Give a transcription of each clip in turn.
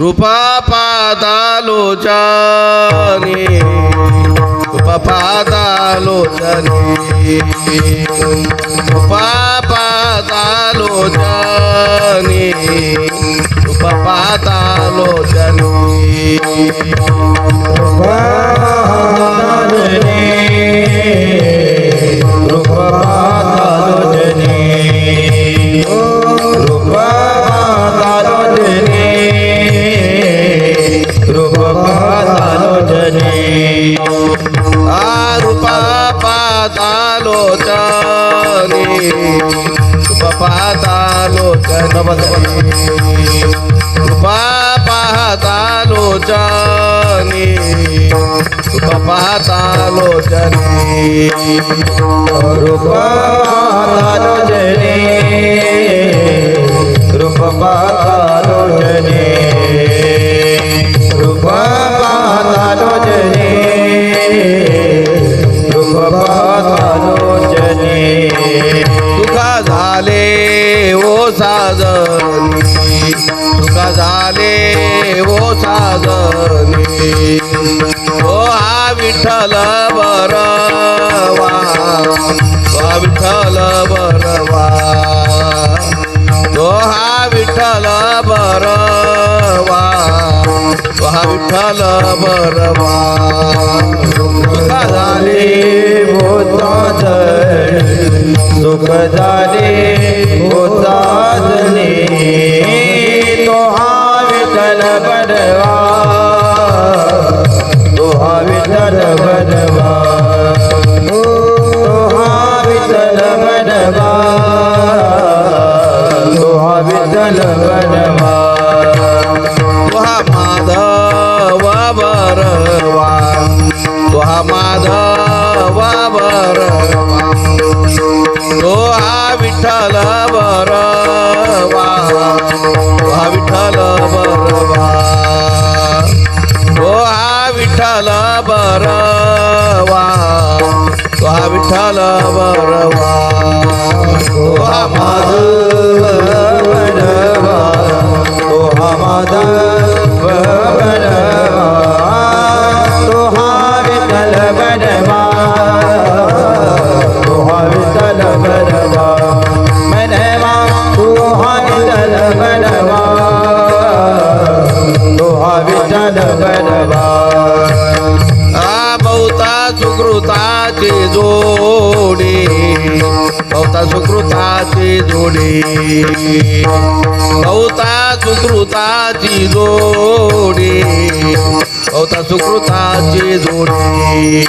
रूपा पादालोचने रूपा पादालोचने रूपा पादालोचने रूपा पादालोचने रूपा पादालोचने रूपा पादालोचने रूपा पादालोचने रूपा पादालोचने रूपा पादालोचने रूपा पादालोचने रूपा पादालोचने रूपा पादालोचने रूपा पादालोचने रूपा पादालोचने रूपा पादालोचने रूपा पादालोचने सुखा झाले ओ साजनी सुखा झाले ओ साजनी ओ हा विठ्ठल बरवा तो विठ्ठल बरवा तो हा विठ्ठल बरवा तो हा विठ्ठल बरवा सुख झाले सुख झाले होताजने तो हा विठ्ठल बरवा तो हा विठ्ठल बरवा तो हा विठ्ठल बरवा तो हा विठ्ठल बरवा तो हा माधव बरवा तो हा माधव बरवा तो हा विठ्ठल बरवा तो हा विठ्ठल बरवा तो हा विठ्ठल बरवा तो हा विठ्ठल बरवा तो हा माधव बरवा तो हा माधव बरवा तो हा विठ्ठल बरवा तो हा विठ्ठल बरवा मनवा तो हा विठ्ठल बरवा तो हा विठ्ठल बरवा बहुता सुकृताची जोडी बहुता सुकृताची जोडी बहुता सुकृताची जोडी बहुता सुकृताची जोडी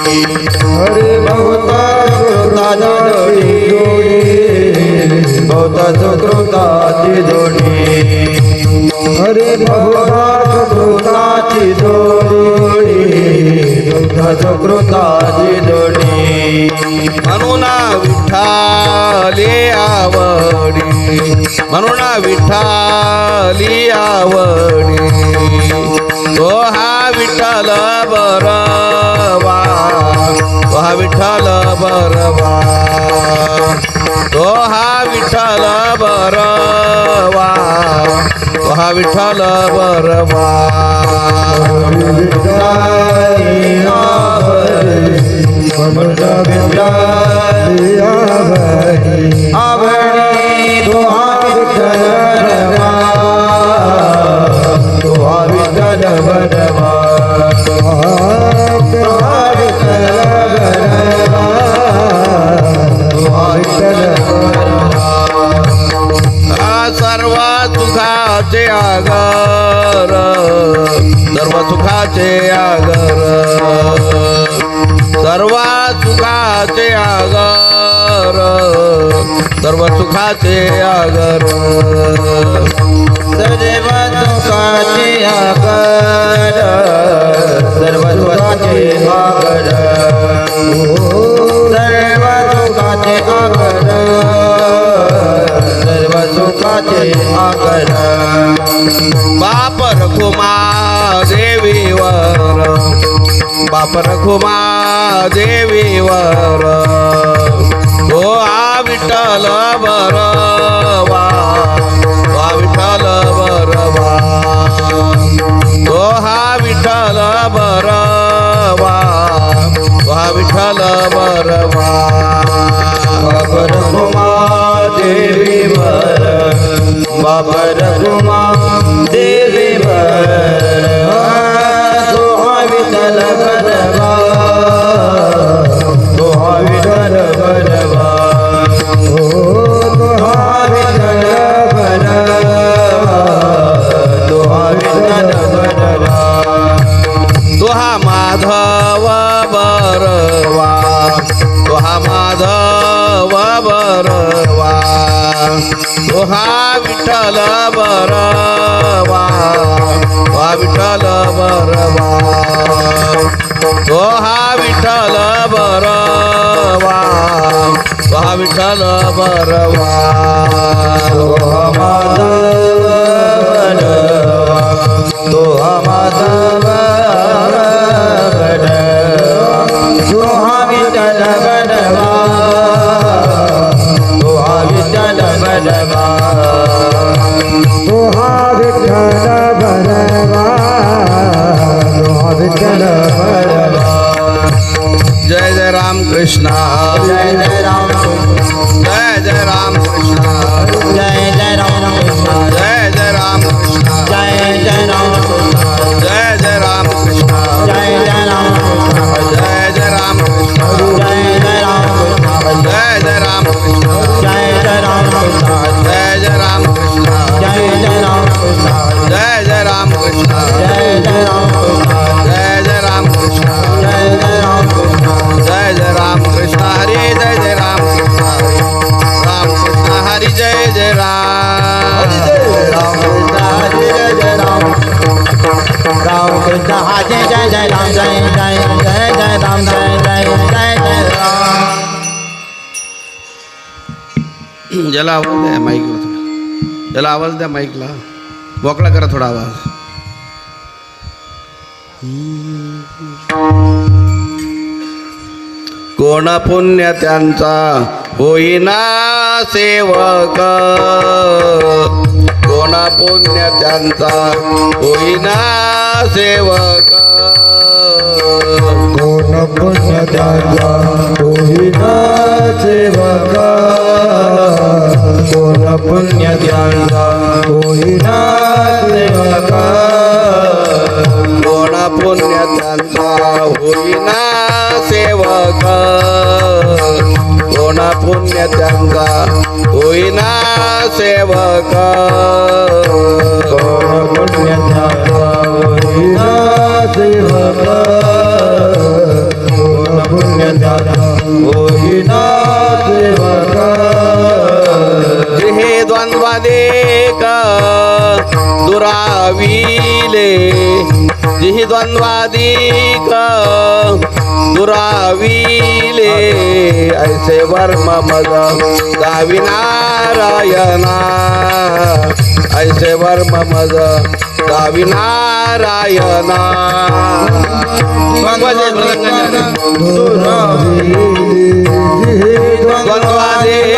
अरे बहुता सुकृताची जोडी बहुता सुकृताची जोडी अरे बहुता सुकृताची जोडी बहुता सुकृताची जोडी म्हणून विठ्ठली आवडी म्हणून विठ्ठली आवडी तो हा विठ्ठल बरवा तो हा विठ्ठल बरवा तो हा विठ्ठल बरवा तो हा विठ्ठल बरवा आवडी तो हा विठ्ठल बरवा तो हा विठ्ठल बरवा तो हा विठ्ठल बरवा तो हा विठ्ठल बरवा सर्व सुखाचे आगर सर्व सुखाचे आगर सर्व सुखाचे आगर सर्व सुखाचे आगर सर्व सुखाचे आगर सर्व सुखाचे आगर सर्व सुखाचे आगर रखुमा देवीवर तो हा विठ्ठल बरवा वा विठ्ठल बरवा तो हा विठ्ठल बरवा वा विठ्ठल बरवा रखुमा देवीवर रखुमा देवीवर तो हा विठ्ठल बरवा तो हा विठ्ठल बरवा तो हा विठ्ठल बरवा तो हा विठ्ठल बरवा तो हा माधव बरवा तो हा माधव बरवा तो हा विठ्ठल बरवा वा विठ्ठल बरवा तो हा विठ्ठल बरवा वा विठ्ठल बरवा तो हा माधव बरवा तो हा माधव बरवा तो हा विठ्ठल बरवा तो हा विठ्ठल बरवा तो हा विठ्ठल बरवा तो हा विठ्ठल बरवा जय जय राम कृष्णा जय जय राम जय जय राम कृष्णा जय जय राम जय जय राम कृष्णा जय जय राम जय जय राम कृष्णा जय जय राम जय जय राम कृष्णा जय जय राम जय जय राम कृष्णा जय जय राम जय जय राम कृष्णा जय जय राम जय जय राम कृष्णा जय जय राम जय जय राम कृष्णा जय जय राम जय जय राम कृष्णा हरे जय जय राम कृष्णा राम कृष्ण हरि जय जय राम राम कृष्ण हरे जय जय राम राम कृष्ण हरे जय जय राम जय जय जय जय राम जय जय जय जय राम ज्याला आवाज द्या माईकला थोडा ज्याला आवाज द्या माईकला बोकळा करा थोडा आवाज कोण पुण्य त्यांचा होईना सेवक कोण पुण्य त्यांचा होईना सेवक कोण पुण्य त्याचा होईना सेवक कोण पुण्य त्याचा होईना सेवक कोण पुण्य त्यांचा होईना सेवक कोण पुण्य त्यांचा होईना सेवक कोण पुण्य त्याचा होईना सेवक कोण पुण्य त्याचा होईना सेवक हे द्वंद्वादेक दुराविले जिहि द्वंद्वादिक दुराविले ऐसे वर्म मद गावी नारायणा ऐसे वर्म मद गावी नारायणा द्वंद्वादेक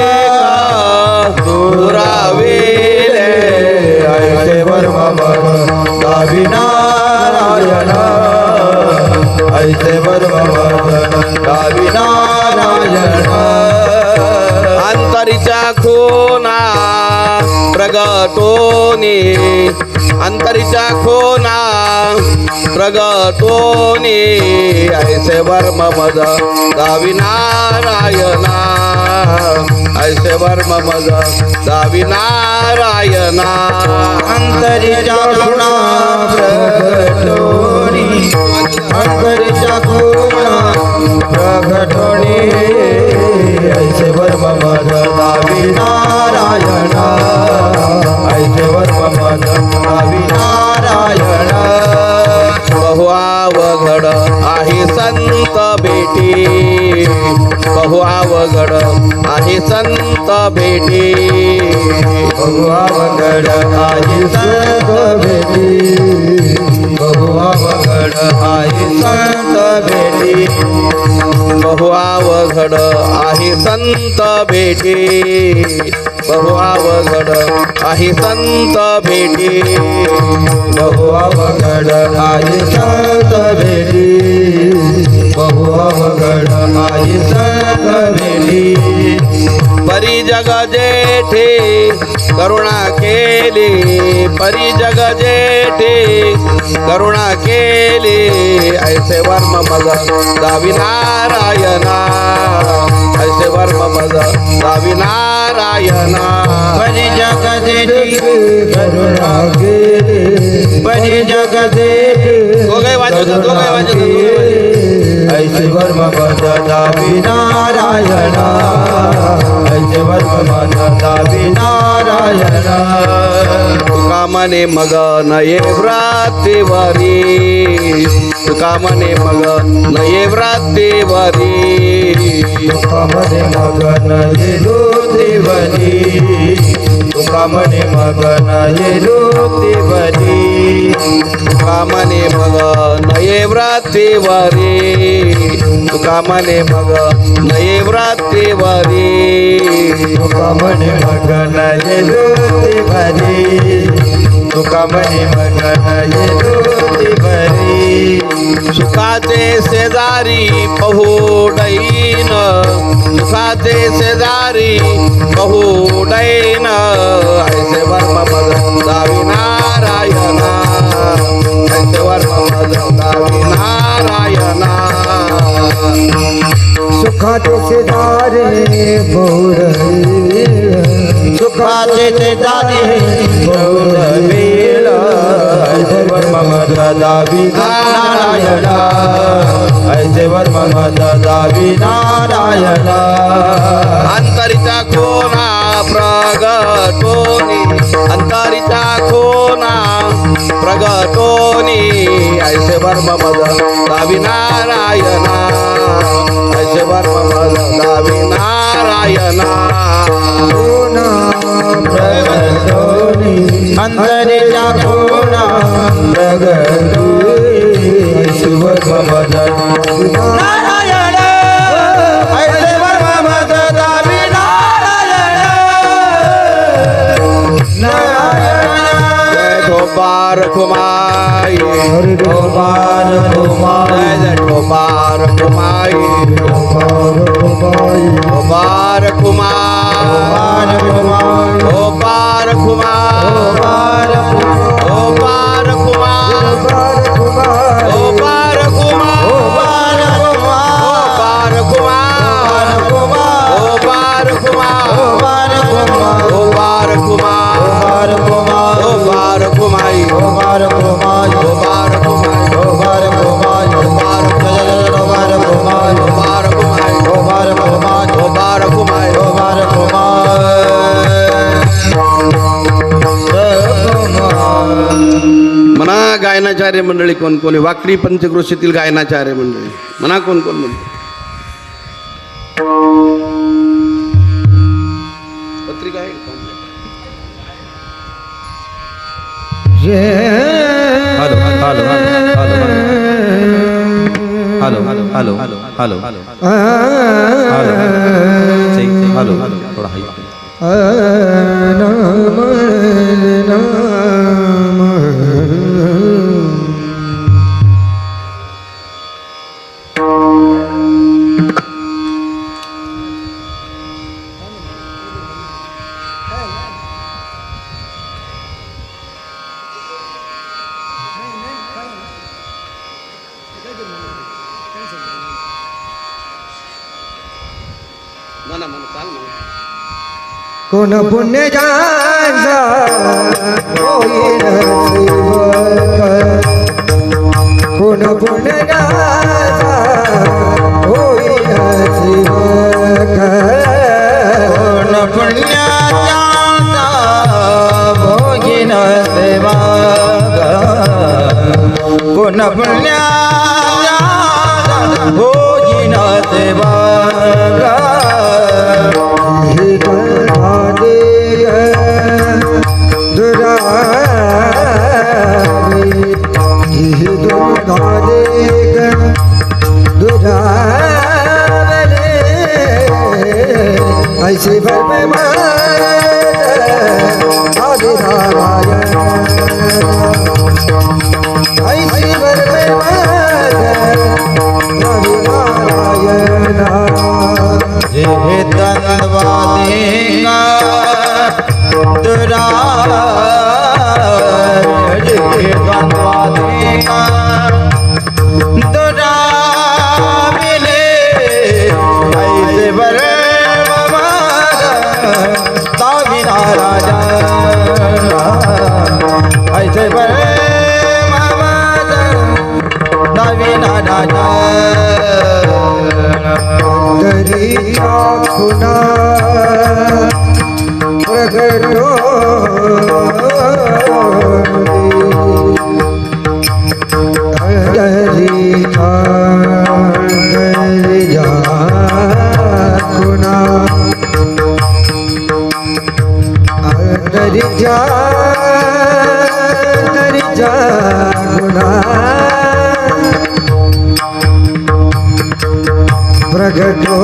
दुराविले ऐसे वर्म गावी नारायण ऐसे वर्म गावी नारायण अंतरीच्या खोना प्रगटोनी अंतरीच्या खोना प्रगटोनी ऐसे वर्म मद गावी नारायणा ऐसे वर्म मद गावी नारायणा अंतरीच्या खुणा प्रगटोनी अंतरीच्या खुणा प्रगटोनी ऐसे वर्म मद गावी नारायण ऐसे वर्म मद गावी नारायण बहु अवघड आहे संत भेटी बहु अवघड आहे संत भेटी बहु अवघड आहे संत भेटी बहु अवघड अवघड आहे संत भेटी बहु अवघड आहे संत भेटी बहु अवघड आहे संत भेटी बहु अवघड आहे संत भेटी बहु अवघड आहे संत भेटी परी जग जेठे करुणा केली परी जग जेठे करुणा केली ऐसे वर्म मग दावी नारायणा ऐसे वर्म मग दावी नारायणा बरी जगदेठी करुणा केली बरी जगदेठी दोघे वाजत ऐसे वर्म बदला नारायणा ऐसे वर्म बदला नारायणा तुका मने मग नये व्रातीवरी तुका मने मग नये व्रातीवरी तुका मने मगन येलोदेवरी तुका मने मगन येलोदेवरी तुका मने मग नये व्रातीवरी तुका मने मग नये व्रातीवरी तुका मने मगन येलोदेवरी तुका मने मगन येलोदेवरी सुखाचे शेजारी पहुडैन सुखाचे शेजारी पहुडैन ऐसे वर्म मग दावी नारायणा ऐसे वर्म मग दावी नारायणा सुखाचे शेजारी बहुरही सुखाचे शेजारी बहुरवेल ऐसे वर्म मग दावी नारायणा ऐसे वर्म मग दावी नारायणा अंतरीचा कोना प्रगटोनी अंतरीचा कोना प्रगटोनी ऐसे वर्म मग दावी नारायणा ऐसे वर्म मग दावी नारायणा अंतरीच्या कोणा प्रगटोनी ऐसे वर्म मग नारायण ऐसे वर्म मग दावी नारायण जय ठोपार कुमाई हरि गोपाल कुमार जय ठोपार कुमाई ठोपार कुमार ठोपार कुमार ठोपार कुमार ठोपार कुमार ठोपार कुमार ठोपार कुमार ठोपार कुमार ठोपार कुमाई ठोपार कुमार ठोपार कुमाई ठोपार कुमार ठोपार कुमाई म्हणा गायनाचार्य मंडळी कोण कोण आहे? वाकडी पंचक्रोशीतील गायनाचार्य मंडळी म्हणा कोण कोण म्हणतो पत्रिका आहे का? Hello hello hello hello hello hello hello hello hello थोडा हाई म्हणा म्हणा चाल म्हणा कोण पुण्य ज्यांचा होईल सेवक कोण पुण्य ज्यांचा होईल सेवक कोण पुण्य ज्यांचा भोगीन सेवक कोण पुण्य ज्यांचा भोगीन सेवक दुरारी हे द्वंद्वादी का दुराज हे द्वंद्वादी का दुरा मिले ऐसे बर दाविना राजा ऐसे बर दाविना राजा तरीचा खुना प्रगटो तरीचा खुना तरीचा खुना प्रगटो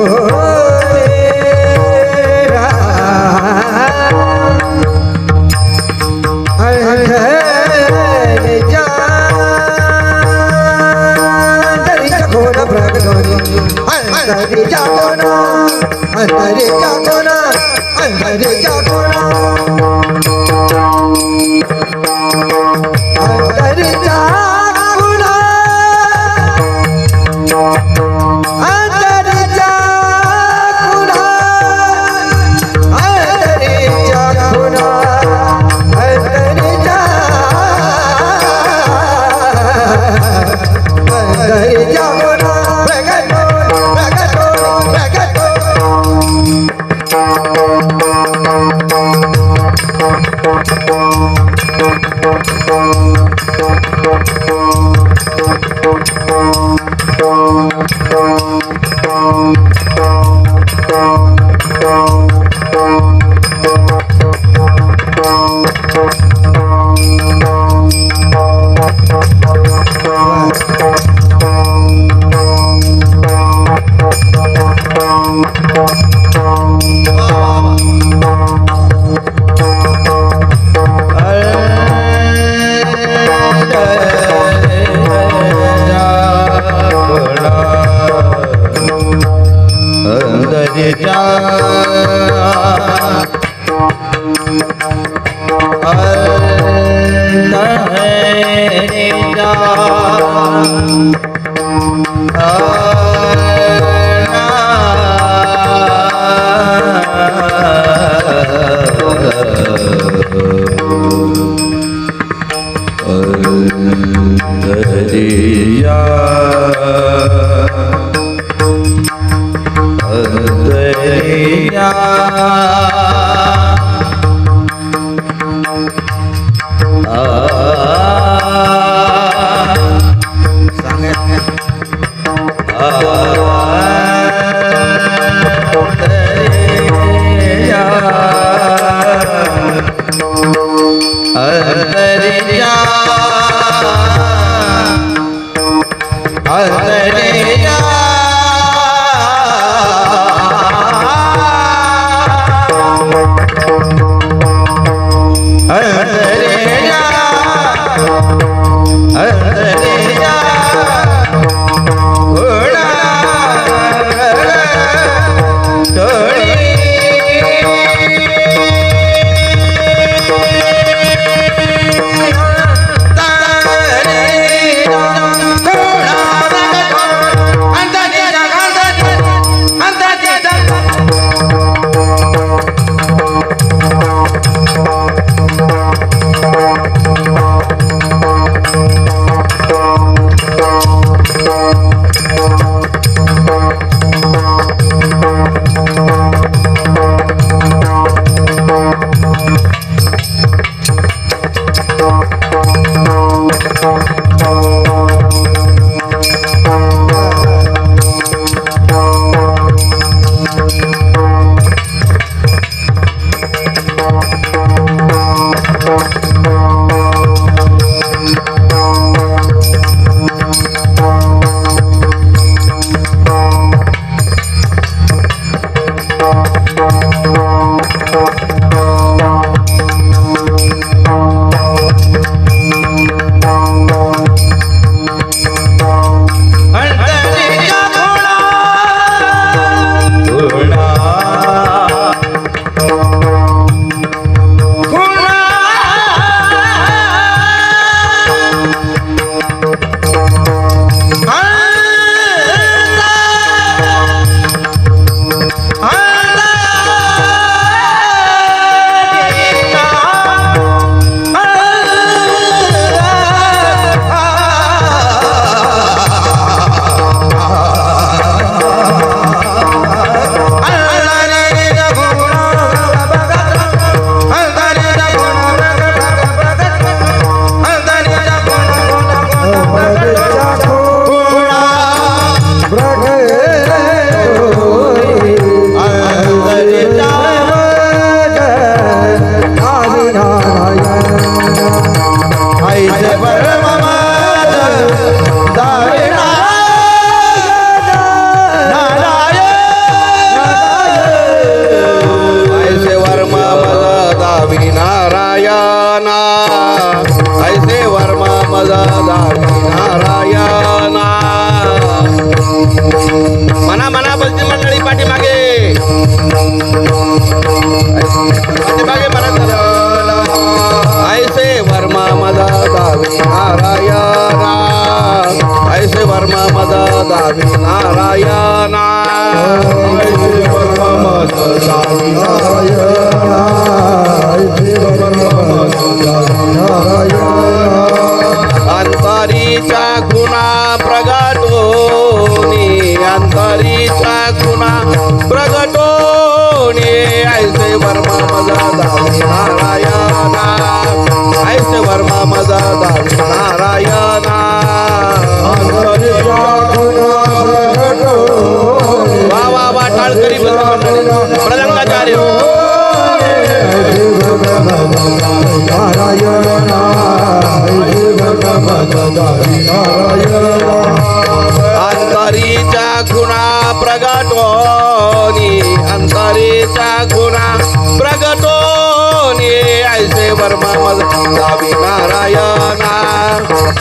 वर्मा मज दावी नारायणा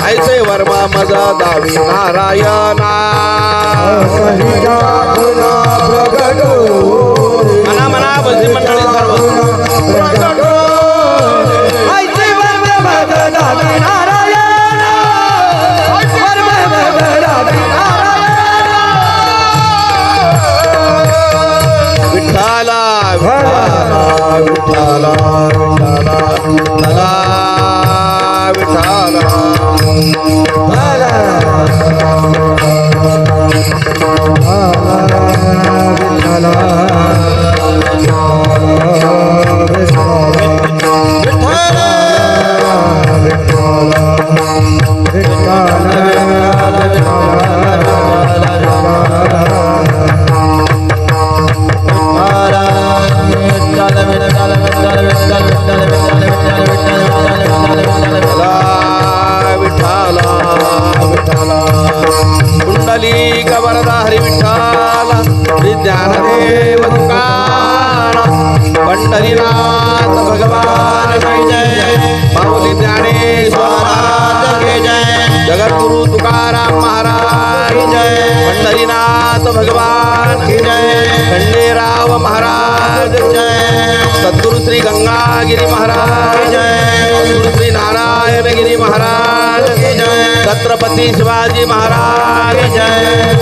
ऐसे वर्मा मज दावी नारायणा कलिजा गुणा प्रगटो मना मना भजनी मंडळी सर्व प्रगटो ऐसे वर्म मज दावी नारायण वर्म मज दावी नारायण विठ्ठला विठ्ठला विठ्ठला विठ्ठला कुंडली गवरदा हरी विठ्ठल ज्ञानदेव तुकाराम पंढरीनाथ भगवान की जय माऊली ज्ञानेश्वर की जय जगद्गुरु तुकाराम महाराज की जय पंढरीनाथ भगवान की जय खंडेराव महाराज की जय सद्गुरु श्री गंगागिरी महाराज की जय सद्गुरु श्री नारायणगिरी महाराज की जय छत्रपती शिवाजी महाराज की जय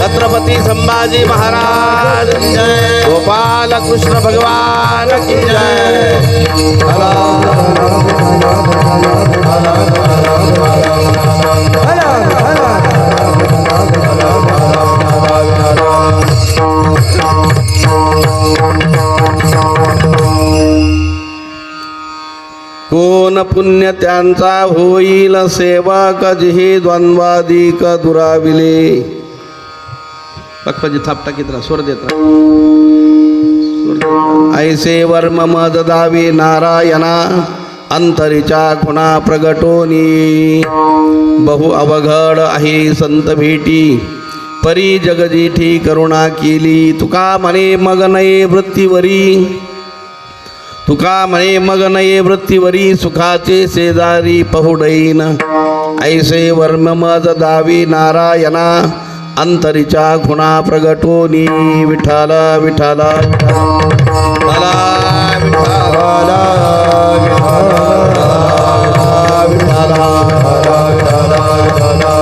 छत्रपती संभाजी महाराज की जय गोपाल कृष्ण भगवान की जय कोण पुण्य त्यांचा होईल सेवक जिही द्वंद्वादिक दुराविले पक्वाजी थाप टाकीत राहा स्वर देत राहा ऐसे वर्म मद दावी नारायणा अंतरीच्या खुणा प्रगटोनी बहु अवघड आहे संत भेटी परी जगजीठी करुणा केली तुका म्हणे मग नये वृत्तीवरी तुका म्हणे मग नये वृत्तीवरी सुखाचे शेजारी पहुडैन ऐसे वर्म मज दावी नारायणा अंतरीच्या खुणा प्रगटोनी विठ्ठल विठ्ठल विठ्ठला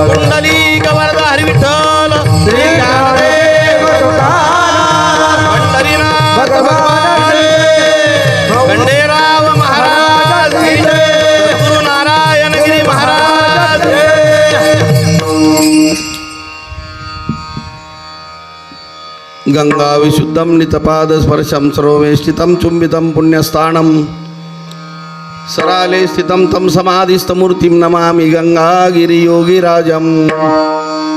कुंडली गवरदा हरी विठ्ठल श्री ज्ञानदेव तुकाराम पंढरीनाथ भगवान खंडेराव महाराज की जय सद्गुरु नारायणगिरी महाराज गंगा विशुद्धं नितपाद स्पर्शं सर्ववेष्टितं चुंबितं पुण्यस्थानं सराले स्थितं तं समाधिस्थमूर्तिं नमामि गंगागिरियोगिराजं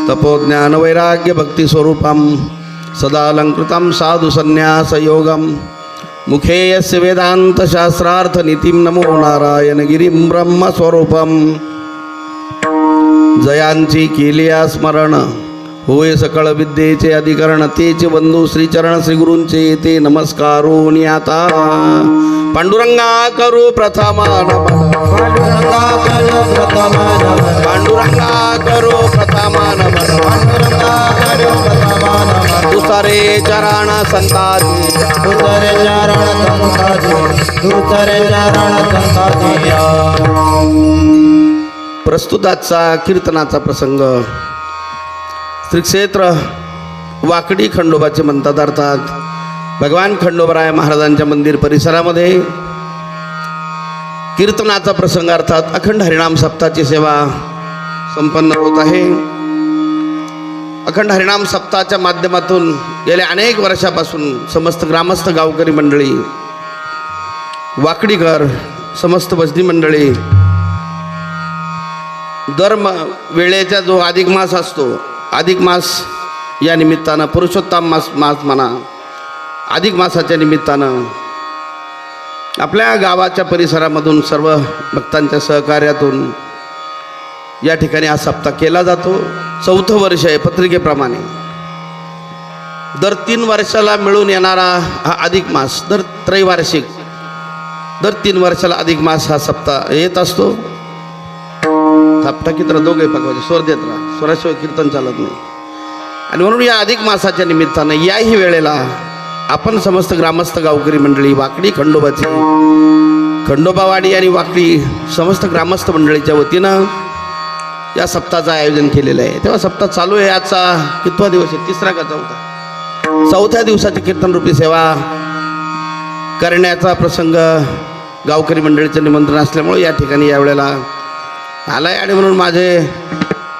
तपोज्ञान वैराग्य भक्ति स्वरूपं सदालंकृतं साधु संन्यासयोगं मुखे यस्य वेदांत शास्त्रार्थ नीतिं नमो नारायणगिरिं ब्रह्मस्वरूपं जयांची केलिया स्मरण होय सकळ विद्येचे अधिकरण तेचे बंधू श्रीचरण श्री गुरूंचे ते नमस्कारोनी आता पांडुरंगा करू प्रथमा नमन पांडुरंगा करू प्रथमा नमन दुसरे चरण संताजी दुसरे चरण संताजी प्रस्तुताचा कीर्तनाचा प्रसंग श्री क्षेत्र वाकडी खंडोबाचे म्हणतात अर्थात भगवान खंडोबाराय महाराजांच्या मंदिर परिसरामध्ये कीर्तनाचा प्रसंग अर्थात अखंड हरिनाम सप्ताहाची सेवा संपन्न होत आहे. अखंड हरिनाम सप्ताहाच्या माध्यमातून गेल्या अनेक वर्षापासून समस्त ग्रामस्थ गावकरी मंडळी वाकडीकर समस्त भजनी मंडळी दर वेळेचा जो अधिक मास असतो अधिक मास या निमित्तानं पुरुषोत्तम मास म्हणा अधिक मासाच्या निमित्तानं आपल्या गावाच्या परिसरामधून सर्व भक्तांच्या सहकार्यातून या ठिकाणी हा सप्ताह केला जातो. 4थं वर्ष आहे पत्रिकेप्रमाणे. दर 3 वर्षाला मिळून येणारा हा अधिक मास दर त्रैवार्षिक दर 3 वर्षाला अधिक मास हा सप्ताह येत असतो. थापटाकीत राहा, दोघे पकवायचे, स्वर देत राहा, स्वराशिवाय कीर्तन चालत नाही. आणि म्हणून या अधिक मासाच्या निमित्तानं याही वेळेला आपण समस्त ग्रामस्थ गावकरी मंडळी, वाकडी खंडोबाची, खंडोबावाडी आणि वाकडी समस्त ग्रामस्थ मंडळीच्या वतीनं या सप्ताहाचं आयोजन केलेलं आहे. तेव्हा सप्ताह चालू आहे. आजचा कितवा दिवस आहे? 3रा का 4था? 4थ्या दिवसाची कीर्तनरूपी सेवा करण्याचा प्रसंग गावकरी मंडळीचं निमंत्रण असल्यामुळे या ठिकाणी यावेळेला आला आहे. आणि म्हणून माझे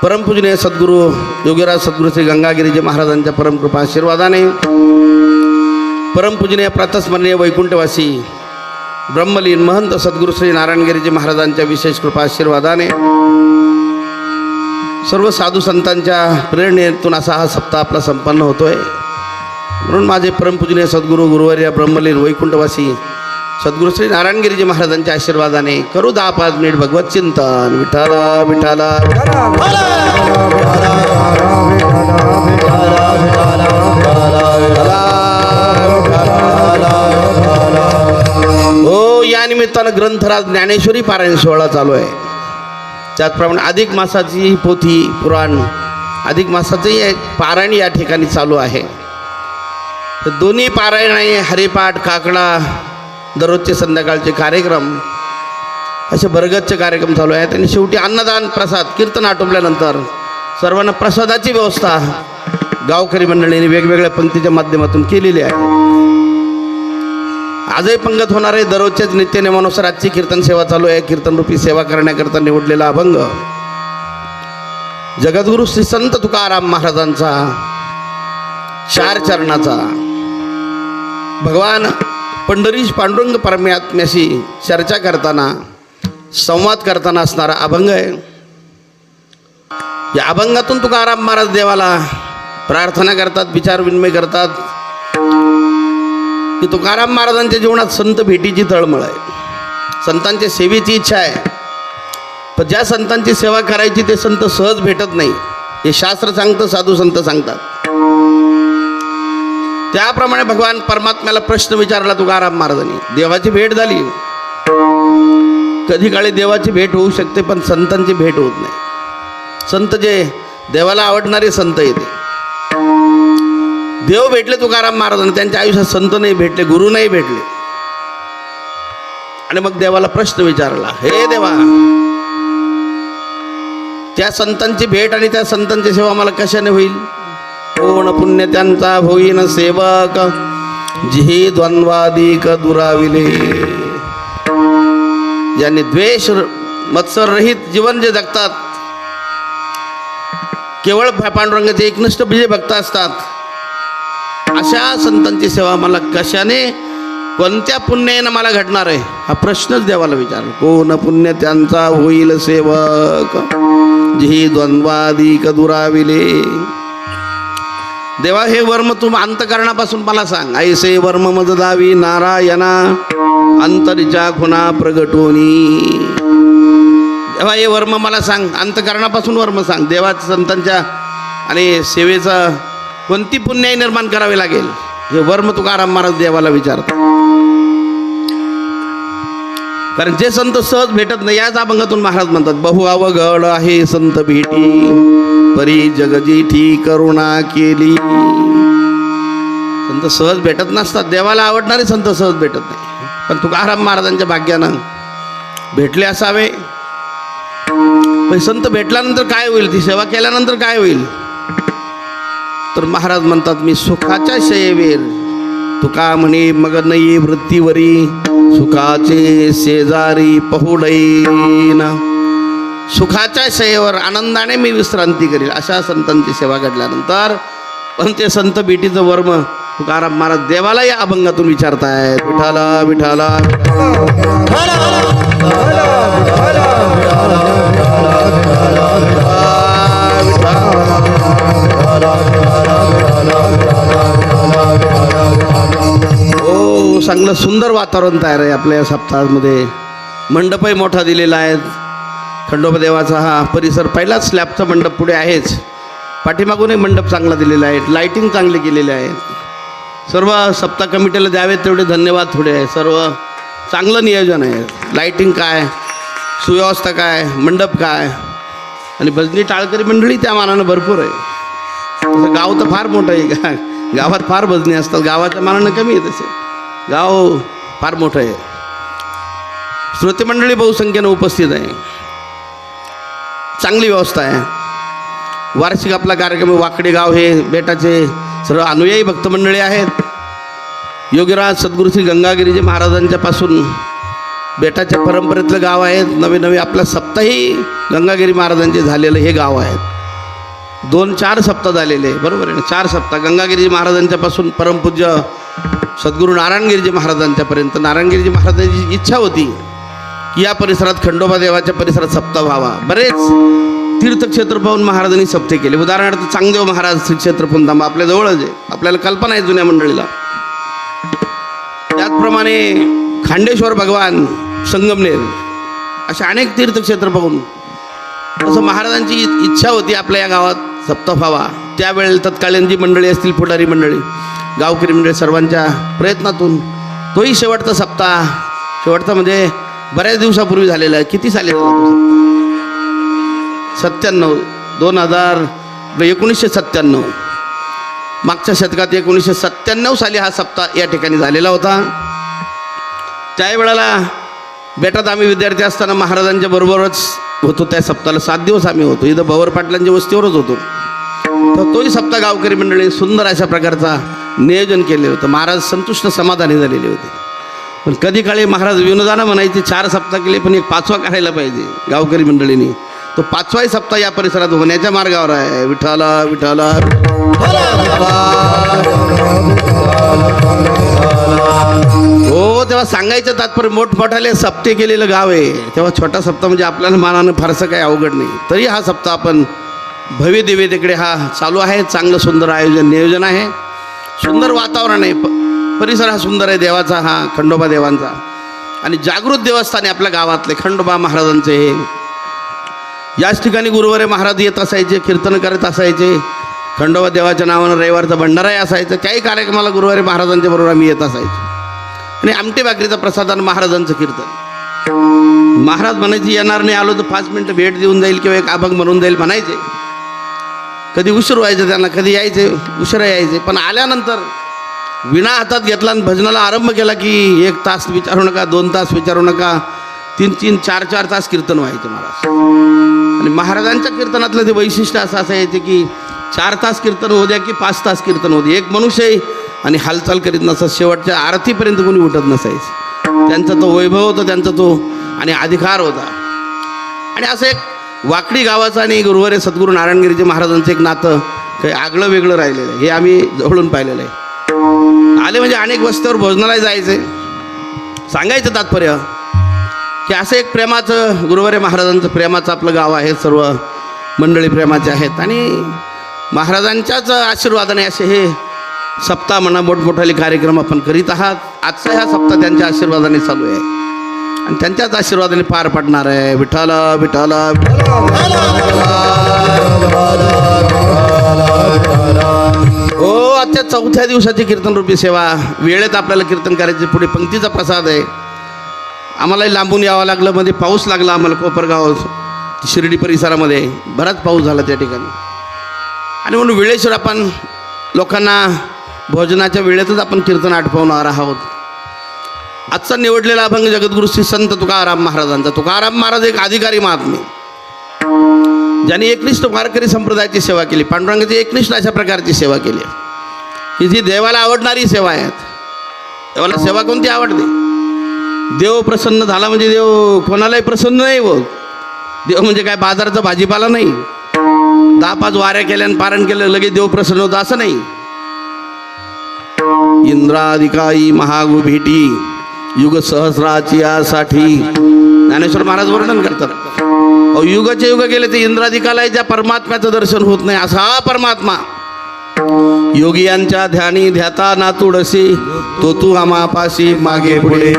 परमपूजनीय सद्गुरू योगीराज सद्गुरू श्री गंगागिरीजी महाराजांच्या परमकृपा आशीर्वादाने, परमपूजनीय प्रातस्मरणीय वैकुंठवासी ब्रह्मलीन महंत सद्गुरू श्री नारायणगिरीजी महाराजांच्या विशेष कृपा आशीर्वादाने, सर्व साधू संतांच्या प्रेरणेतून असा हा सप्ताह आपला संपन्न होतोय. म्हणून माझे परमपूजनीय सद्गुरू गुरुवर्य ब्रह्मलीन वैकुंठवासी सद्गुरू श्री नारायणगिरीजी महाराजांच्या आशीर्वादाने करू 10-5 मिनिट भगवत चिंतन. विठाला विठाला हो. या निमित्तानं ग्रंथराज ज्ञानेश्वरी पारायण सोहळा चालू आहे. त्याचप्रमाणे अधिक मासाची पोथी पुराण, अधिक मासाचंही एक पारायण या ठिकाणी चालू आहे. तर दोन्ही पारायण आहे, हरिपाठ, काकडा, दररोजचे संध्याकाळचे कार्यक्रम, असे भरगतचे कार्यक्रम चालू आहेत. आणि शेवटी अन्नदान प्रसाद, कीर्तन आटोपल्यानंतर सर्वांना प्रसादाची व्यवस्था गावकरी मंडळींनी वेगवेगळ्या पंक्तीच्या माध्यमातून केलेली आहे. आजही पंगत होणार आहे. दररोजच्याच नित्यनेमानुसार आजची कीर्तन सेवा चालू आहे. कीर्तनरूपी सेवा करण्याकरता निवडलेला अभंग जगद्गुरू श्री संत तुकाराम महाराजांचा 4 चरणाचा भगवान पंढरीश पांडुरंग परमात्म्याशी चर्चा करताना, संवाद करताना असणारा अभंग आहे. या अभंगातून तुकाराम महाराज देवाला प्रार्थना करतात, विचार विनिमय करतात की तुकाराम महाराजांच्या जीवनात संत भेटीची तळमळ आहे, संतांच्या सेवेची इच्छा आहे. पण ज्या संतांची सेवा करायची ते संत सहज भेटत नाही, हे शास्त्र सांगतं, साधू संत सांगतात. त्याप्रमाणे भगवान परमात्म्याला प्रश्न विचारला तुकाराम महाराजांनी. देवाची भेट झाली, कधी काळी देवाची भेट होऊ शकते पण संतांची भेट होत नाही. संत जे देवाला आवडणारे संत येते, देव भेटले तुकाराम महाराजांना, त्यांच्या आयुष्यात संत नाही भेटले, गुरु नाही भेटले. आणि मग देवाला प्रश्न विचारला, हे देवा, त्या संतांची भेट आणि त्या संतांची सेवा मला कशाने होईल? कोण पुण्य त्यांचा होईन सेवक, जिही द्वंद्वादिक दुराविले. ज्यांनी द्वेष मत्सर रहित जीवन जे जगतात, केवळ पांडुरंगाचे एकनिष्ठ बीजे भक्त असतात, अशा संतांची सेवा मला कशाने, कोणत्या पुण्याने मला घडणार आहे? हा प्रश्नच देवाला विचारला. कोण पुण्य त्यांचा होईल सेवक, जिही द्वंद्वादिक दुराविले. देवा, हे वर्म तू अंतकरणापासून मला सांग. ऐसे वर्म मज दावी नारायणा, अंतरीच्या खुणा प्रगटोनी. देवा, हे वर्म मला सांग, अंतकरणापासून वर्म सांग. देवाच्या संतांच्या आणि सेवेचा कोणती पुण्य निर्माण करावे लागेल, हे वर्म तुकाराम महाराज देवाला विचारतात. कारण जे संत सहज भेटत नाही, याच अभंगातून महाराज म्हणतात, बहु अवघड आहे संत भेटी, परी जगजीठी करुणा केली. संत सहज भेटत नसतात, देवाला आवडणारे संत सहज भेटत नाही. पण तुकाराम महाराजांच्या भाग्यानं भेटले असावे. पण संत भेटल्यानंतर काय होईल, ती सेवा केल्यानंतर काय होईल? तर महाराज म्हणतात, मी सुखाच्या शयेवर, तुका म्हणे मग नाही वृत्तीवरी, सुखाचे शेजारी पहुडैन. सुखाच्या शयेवर आनंदाने मी विश्रांती करील, अशा संतांची सेवा घडल्यानंतर. पण ते संत भेटीचं वर्म तुकाराम महाराज देवाला या अभंगातून विचारतायत. विठाला विठाला हो. चांगलं सुंदर वातावरण तयार आहे आपल्या या सप्ताहामध्ये. मंडपही मोठा दिलेला आहे. खंडोबा देवाचा हा परिसर पहिलाच स्लॅबचा मंडप पुढे आहेच, पाठीमागूनही मंडप चांगला दिलेला आहे, लाईटिंग चांगली केलेली आहे. सर्व सप्ताह कमिटीला द्यावेत तेवढे धन्यवाद थोडे आहे. सर्व चांगलं नियोजन आहे. लाईटिंग काय, सुव्यवस्था काय, मंडप काय, आणि भजनी टाळकरी मंडळी त्या मानानं भरपूर आहे. तसं गाव तर फार मोठं आहे. गावात फार भजनी असतात, गावाच्या मानानं कमी आहे. तसे गाव फार मोठं आहे. श्रोते मंडळी बहुसंख्येनं उपस्थित आहे. चांगली व्यवस्था आहे. वार्षिक आपला कार्यक्रम वाकडे गाव हे बेटाचे सर्व अनुयायी भक्तमंडळी आहेत. योगीराज सद्गुरू श्री गंगागिरीजी महाराजांच्या पासून बेटाच्या परंपरेतलं गाव आहे. नवे नवे आपल्या सप्ताही गंगागिरी महाराजांचे झालेलं हे गाव आहे. 2-4 सप्ताह झालेले, बरोबर आहे ना. 4 सप्ताह गंगागिरीजी महाराजांच्या पासून परमपूज्य सद्गुरू नारायणगिरीजी महाराजांच्यापर्यंत. नारायणगिरीजी महाराजांची इच्छा होती की या परिसरात खंडोबा देवाच्या परिसरात सप्ताह व्हावा. बरेच तीर्थक्षेत्र पाहून महाराजांनी सप्ते केले. उदाहरणार्थ चांगदेव महाराज श्री क्षेत्र पुंदांबा आपल्या जवळच आहे, आपल्याला कल्पना आहे जुन्या मंडळीला. त्याचप्रमाणे खांडेश्वर भगवान, संगमनेर, अशा अनेक तीर्थक्षेत्र पाहून तसं महाराजांची इच्छा होती आपल्या या गावात सप्ताह व्हावा. त्यावेळेला तत्कालीन जी मंडळी असतील, पुढारी मंडळी, गावकरी मंडळी, सर्वांच्या प्रयत्नातून तोही शेवटचा सप्ताह, शेवटचा म्हणजे बऱ्याच दिवसापूर्वी झालेला आहे. किती साली झाला तो? 97, 1997, मागच्या शतकात 1997 साली हा सप्ताह या ठिकाणी झालेला होता. त्यावेळेला बेटात आम्ही विद्यार्थी असताना महाराजांच्या बरोबरच होतो. त्या सप्ताहाला 7 दिवस आम्ही होतो. इथं भवर पाटलांच्या वस्तीवरच होतो. तर तोही सप्ताह गावकरी मंडळी सुंदर अशा प्रकारचा नियोजन केले होतं. महाराज संतुष्ट समाधानी झालेले होते. पण कधी काळी महाराज विनोदानं म्हणायचे 4 सप्ताह केले पण एक 5वा करायला पाहिजे गावकरी मंडळींनी. तो 5वाही सप्ताह या परिसरात होण्याच्या मार्गावर आहे. विठ्ठला विठ्ठला. हो, तेव्हा सांगायचं तात्पर्य मोठमोठाले सप्ते केलेलं गाव आहे. तेव्हा छोटा सप्ताह म्हणजे आपल्याला मानानं फारसं काही अवघड नाही. तरी हा सप्ताह आपण भव्य दिव्य तिकडे हा चालू आहे. चांगलं सुंदर आयोजन नियोजन आहे. सुंदर वातावरण आहे. परिसर हा सुंदर आहे देवाचा, हा खंडोबा देवांचा. आणि जागृत देवस्थान आहे आपल्या गावातले खंडोबा महाराजांचे. हे याच ठिकाणी गुरुवारी महाराज येत असायचे, कीर्तन करत असायचे. खंडोबा देवाच्या नावानं रविवारचा भंडाराही असायचं. त्याही कार्यक्रमाला गुरुवारी महाराजांच्या बरोबर आम्ही येत असायचो. आणि आमटे भाकरीचा प्रसादानं महाराजांचं कीर्तन. महाराज म्हणायचे येणार नाही, आलो तर 5 मिनटं भेट देऊन जाईल किंवा एक अभंग म्हणून जाईल म्हणायचे. कधी उशीर व्हायचं त्यांना, कधी यायचे उशिरा यायचे. पण आल्यानंतर विणा हातात घेतला आणि भजनाला आरंभ केला की 1 तास विचारू नका, 2 तास विचारू नका, 3-3, 4-4 तास कीर्तन व्हायचे महाराज. आणि महाराजांच्या कीर्तनातलं ते वैशिष्ट्य असं असायचे की 4 तास कीर्तन होऊ द्या की 5 तास कीर्तन होऊ दे, एक मनुष्यही आणि हालचाल करीत नसत. शेवटच्या आरतीपर्यंत कोणी उठत नसायचं. त्यांचा तो वैभव होता, त्यांचा तो आणि अधिकार होता. आणि असं एक वाकडी गावाचं आणि गुरुवारी सद्गुरू नारायणगिरीजी महाराजांचं एक नातं काही आगळं वेगळं राहिलेलं आहे. हे आम्ही जवळून पाहिलेलं आहे. आले म्हणजे अनेक वस्त्यावर भोजनाला जायचे. सांगायचं तात्पर्य की असं एक प्रेमाचं, गुरुवारी महाराजांचं प्रेमाचं आपलं गाव आहे. सर्व मंडळी प्रेमाचे आहेत आणि महाराजांच्याच आशीर्वादाने असे हे सप्ताह म्हणा मोठमोठाले कार्यक्रम आपण करीत आहात. आजचा हा सप्ताह त्यांच्या आशीर्वादाने चालू आहे आणि त्यांच्याच आशीर्वादाने पार पडणार आहे. विठ्ठला विठ्ठला. हो, आजच्या 4थ्या दिवसाची कीर्तनरूपी सेवा. वेळेत आपल्याला कीर्तन करायचे. पुढे पंक्तीचा प्रसाद आहे. आम्हालाही लांबून यावं लागलं. मध्ये पाऊस लागला आम्हाला. कोपरगाव शिर्डी परिसरामध्ये बराच पाऊस झाला त्या ठिकाणी. आणि म्हणून वेळेश्वर आपण लोकांना भोजनाच्या वेळेतच आपण कीर्तन आठवणार आहोत. आजचा निवडलेला अभंग जगद्गुरु श्री संत तुकाराम महाराजांचा. तुकाराम महाराज एक अधिकारी महात्मे, ज्यांनी एकनिष्ठ वारकरी संप्रदायाची सेवा केली. पांडुरंगाची एकनिष्ठ अशा प्रकारची सेवा केली की जी देवाला आवडणारी सेवा आहे. देवाला सेवा कोणती आवडते? देव प्रसन्न झाला म्हणजे देव कोणालाही प्रसन्न नाही होत. देव म्हणजे काय बाजाराचा भाजीपाला नाही. 10-5 वाऱ्या केल्या आणि पारण केलं लगेच देव प्रसन्न होतं असं नाही. इंद्राधिकाई महागु भेटी युग सहस्राची यासाठी ज्ञानेश्वर महाराज वर्णन करतात. युगाचे युग गेले ते इंद्राधिकाला ज्या परमात्म्याचं दर्शन होत नाही असा हा परमात्मा योगियांच्या ध्यानी ध्याता नातुडसे तो तू आमापाशी मागे पुढे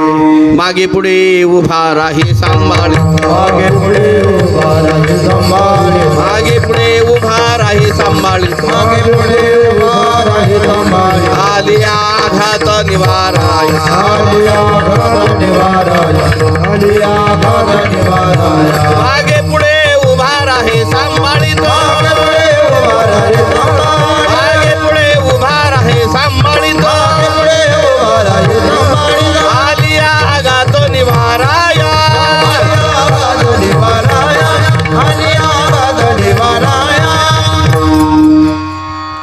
मागे पुढे उभा राही सांभाळ मागे पुढे उभा राही सांभाळ मागे पुढे उभा राही सांभाळ मागे पुढे उभा राही सांभाळ आलिया घात निवाराय आलिया घात निवाराय आलिया घात निवाराय मागे पुढे उभा राहे सांभाळितो मागे पुढे उभा राहे सांभाळितो आलिया घात निवाराय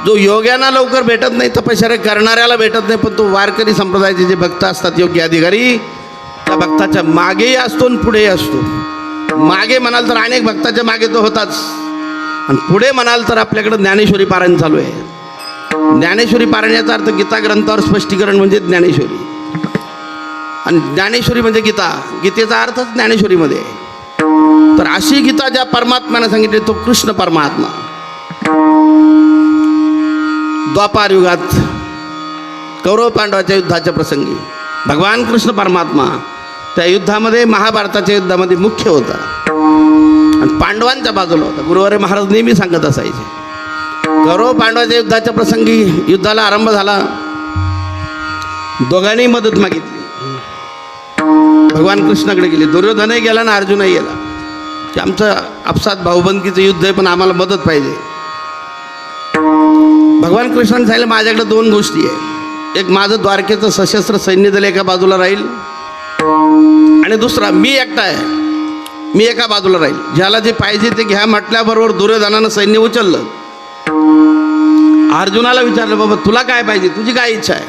जो योग्यांना लवकर भेटत नाही तपश्चर्या करणाऱ्याला भेटत नाही, पण तो वारकरी संप्रदायाचे जे भक्त असतात योग्य अधिकारी त्या भक्ताच्या मागेही असतो आणि पुढेही असतो. मागे म्हणाल तर अनेक भक्ताच्या मागे तो होताच, आणि पुढे म्हणाल तर आपल्याकडे ज्ञानेश्वरी पारायण चालू आहे. ज्ञानेश्वरी पारायणाचा अर्थ गीता ग्रंथावर स्पष्टीकरण म्हणजे ज्ञानेश्वरी, आणि ज्ञानेश्वरी म्हणजे गीता, गीतेचा अर्थच ज्ञानेश्वरीमध्ये आहे. तर अशी गीता ज्या परमात्म्याने सांगितली तो कृष्ण परमात्मा द्वापार युगात कौरव पांडवाच्या युद्धाच्या प्रसंगी भगवान कृष्ण परमात्मा त्या युद्धामध्ये महाभारताच्या युद्धामध्ये मुख्य होता आणि पांडवांच्या बाजूला होता. गुरुवारे महाराज नेहमी सांगत असायचे कौरव पांडवाच्या युद्धाच्या प्रसंगी युद्धाला आरंभ झाला, दोघांनी मदत मागितली, भगवान कृष्णाकडे गेले. दुर्योधनही गेला ना अर्जुनही गेला की आमचं आपसात भाऊबंदकीचं युद्ध आहे पण आम्हाला मदत पाहिजे. भगवान कृष्णाने सांगितलं माझ्याकडे दोन गोष्टी आहे, एक माझं द्वारकेचं सशस्त्र सैन्य दल एका बाजूला राहील आणि दुसरा मी एकटा आहे, मी एका बाजूला राहील. ज्याला जे पाहिजे ते घ्या म्हटल्याबरोबर दुर्योधनानं सैन्य उचललं. अर्जुनाला विचारलं बाबा तुला काय पाहिजे, तुझी काय इच्छा आहे.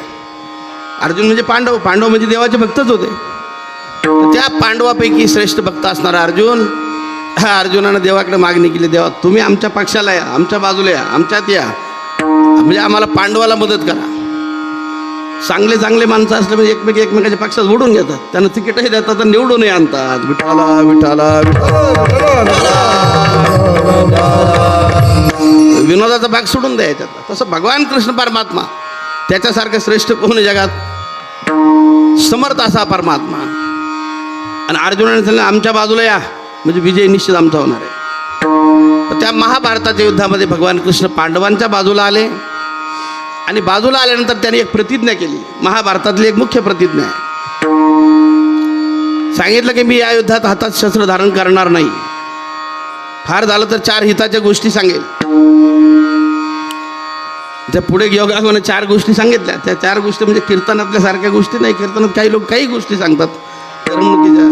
अर्जुन म्हणजे पांडव, पांडव म्हणजे देवाचे भक्तच होते. त्या पांडवापैकी श्रेष्ठ भक्त असणारा अर्जुन, हा अर्जुनानं देवाकडे मागणी केली, देवा तुम्ही आमच्या पक्षाला या, आमच्या बाजूला या, आमच्यात या, म्हणजे आम्हाला पांडवाला मदत करा. चांगले चांगले माणसं असले म्हणजे एकमेकाच्या पक्षात ओढून घेतात, त्यांना तिकीटही देतात आणि निवडूनही आणतात. विठाला विठाला विनोदाचा भाग सोडून द्यायचा. तसं भगवान कृष्ण परमात्मा त्याच्यासारखं श्रेष्ठ कोण जगात, समर्थ असा परमात्मा. आणि अर्जुनाने सांगितलं आमच्या बाजूला या म्हणजे विजय निश्चित आमचा होणार आहे. त्या महाभारताच्या युद्धामध्ये भगवान कृष्ण पांडवांच्या बाजूला आले आणि बाजूला आल्यानंतर त्यांनी एक प्रतिज्ञा केली, महाभारतातली एक मुख्य प्रतिज्ञा आहे. सांगितलं की मी या युद्धात हातात शस्त्र धारण करणार नाही, फार झालं तर 4 हिताच्या गोष्टी सांगेल. त्या पुढे योगाने 4 गोष्टी सांगितल्या. त्या 4 गोष्टी म्हणजे कीर्तनातल्या सारख्या गोष्टी नाही. कीर्तनात काही लोक काही गोष्टी सांगतात करमणुकीच्या,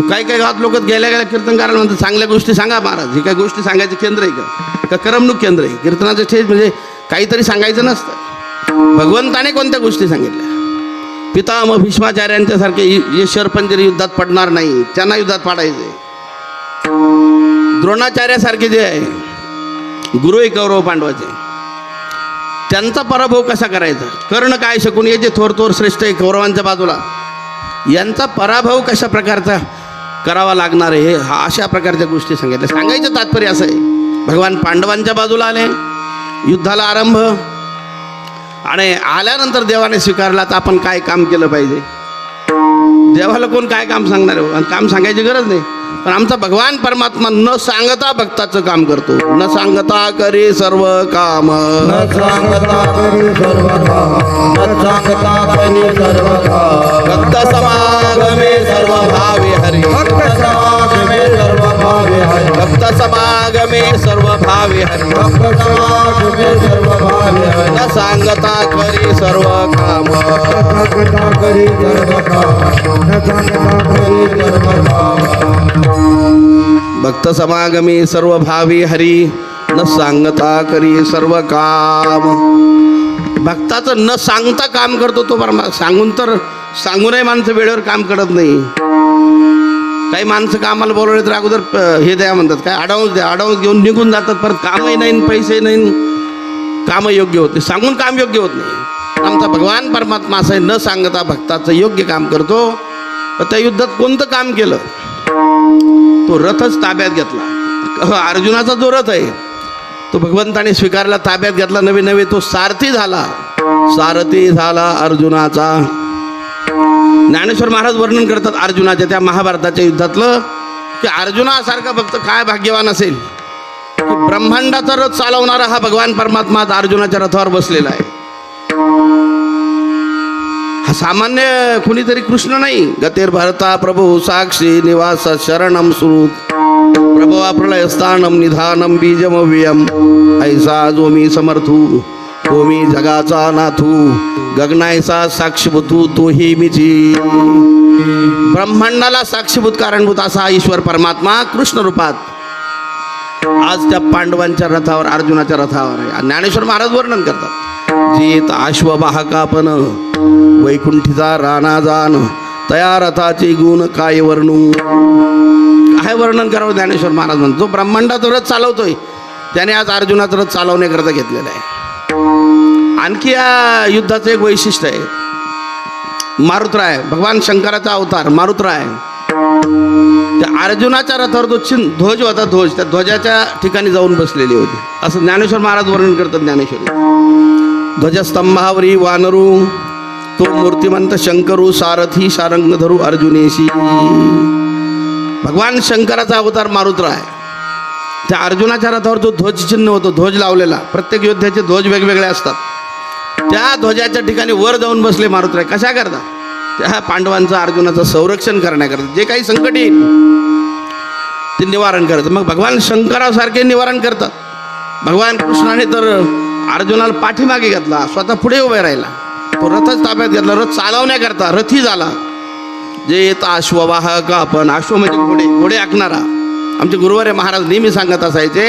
काही काही गावात लोक गेल्या गेल्या कीर्तनकाराला म्हणतात चांगल्या गोष्टी सांगा महाराज, ही काय गोष्टी सांगायचं केंद्र आहे का करमणूक केंद्र आहे. कीर्तनाचं स्टेज म्हणजे काहीतरी सांगायचं नसतं. भगवंताने कोणत्या गोष्टी सांगितल्या, पितामह भीष्माचार्यांच्या सारखे ईश्वर पंजरी युद्धात पडणार नाही, त्यांना युद्धात पाडायचे. द्रोणाचार्यासारखे जे आहे गुरु आहे कौरव पांडवाचे, त्यांचा पराभव कसा करायचा, कर्ण काय शकून हे जे थोर थोर श्रेष्ठ आहे कौरवांच्या बाजूला, यांचा पराभव कशा प्रकारचा करावा लागणार आहे, हा अशा प्रकारच्या गोष्टी सांगितल्या. सांगायचं तात्पर्य असं आहे भगवान पांडवांच्या बाजूला आले, युद्धाला आरंभ, आणि आल्यानंतर देवाने स्वीकारला तर आपण काय काम केलं पाहिजे. देवाला कोण काय काम सांगणार आहे, आणि काम सांगायची गरज नाही. पण आमचा भगवान परमात्मा न सांगता भक्ताचं काम करतो. न सांगता करी सर्व काम, न सांगता करी सर्व काम, न सांगता करी सर्व काम. भक्त समागमे सर्व भावे हरी, भक्त समागमे सर्व भावे हरी, भक्त समागमे सर्व भावे हरी, भक्त समागमे सर्व भावे हरी. न सांगता करी सर्व काम, न सांगता करी सर्व काम, न सांगता करी सर्व काम. भक्त समागमी सर्व भावी हरी, न सांगता करी सर्व काम. भक्ताचं न सांगता काम करतो तो सांगून तर सांगूनही माणसं वेळेवर काम करत नाही. काही माणसं कामाला बोलवले तर अगोदर हे द्या म्हणतात, काय अडाऊन्स द्या, अडाऊन्स घेऊन निघून जातात, परत कामही नाही पैसे नाही, कामं योग्य होते, सांगून काम योग्य होत नाही. आमचा भगवान परमात्मा असं आहे, न सांगता भक्ताचं योग्य काम करतो. त्या युद्धात कोणतं काम केलं, तो रथच ताब्यात घेतला. अर्जुनाचा जो रथ आहे तो भगवंताने स्वीकारला, ताब्यात घेतला. नवे नवे तो सारथी झाला, सारथी झाला अर्जुनाचा. ज्ञानेश्वर महाराज वर्णन करतात अर्जुनाच्या त्या महाभारताच्या युद्धातलं, की अर्जुनासारखा भक्त काय भाग्यवान असेल की ब्रह्मांडाचा रथ चालवणारा हा भगवान परमात्मा अर्जुनाच्या रथावर बसलेला आहे. हा सामान्य कुणीतरी कृष्ण नाही. गतेर भरता प्रभू साक्षी निवास शरणम सुहृत प्रभवा प्रलय स्थानम निधानम बीजमव्ययम ऐसा जो मी समर्थू तो मी जगाचा नाथू गगनायचा साक्षीभूतू तोही मीची. ब्रह्मांडाला साक्षीभूत कारणभूत असा ईश्वर परमात्मा कृष्ण रूपात आज त्या पांडवांच्या रथावर अर्जुनाच्या रथावर आहे. ज्ञानेश्वर महाराज वर्णन करतात. जीत अश्ववाहकापन वैकुंठीचा राणा जान तया रथाचे गुण काय वर्णू. काय वर्णन करावं ज्ञानेश्वर महाराज म्हणतो. जो ब्रह्मांडाचा रथ चालवतोय त्याने आज अर्जुनाचा रथ चालवण्याकरता घेतलेला आहे. आणखी या युद्धाचं एक वैशिष्ट्य आहे. मारुतराय भगवान शंकराचा अवतार मारुतराय त्या अर्जुनाच्या रथावर जो ध्वज होता ध्वज त्या ध्वजाच्या ठिकाणी जाऊन बसलेली होती असं ज्ञानेश्वर महाराज वर्णन करतात. ज्ञानेश्वरी ध्वजस्तंभावरी वानरू तो मूर्तिमंत शंकरू सारथी सारंग धरू अर्जुनेशी. भगवान शंकराचा अवतार मारुतराय त्या अर्जुनाच्या रथावर जो ध्वज चिन्ह होतो ध्वज लावलेला प्रत्येक योद्ध्याचे ध्वज वेगवेगळे असतात. त्या ध्वजाच्या ठिकाणी वर जाऊन बसले मारुतराय. कशा करता त्या पांडवांचं अर्जुनाचं संरक्षण करण्याकरता जे काही संकट येईल ते निवारण करतात. मग भगवान शंकरासारखे निवारण करतात. भगवान कृष्णाने तर अर्जुनाला पाठीमागे घेतला स्वतः पुढे उभे राहिला. तो रथच ताब्यात घेतला. रथ चालवण्याकरता रथी झाला. जे येत अश्ववाहक आपण अश्व म्हणजे घोडे घोडे आखणारा. आमचे गुरुवारे महाराज नेहमी सांगत असायचे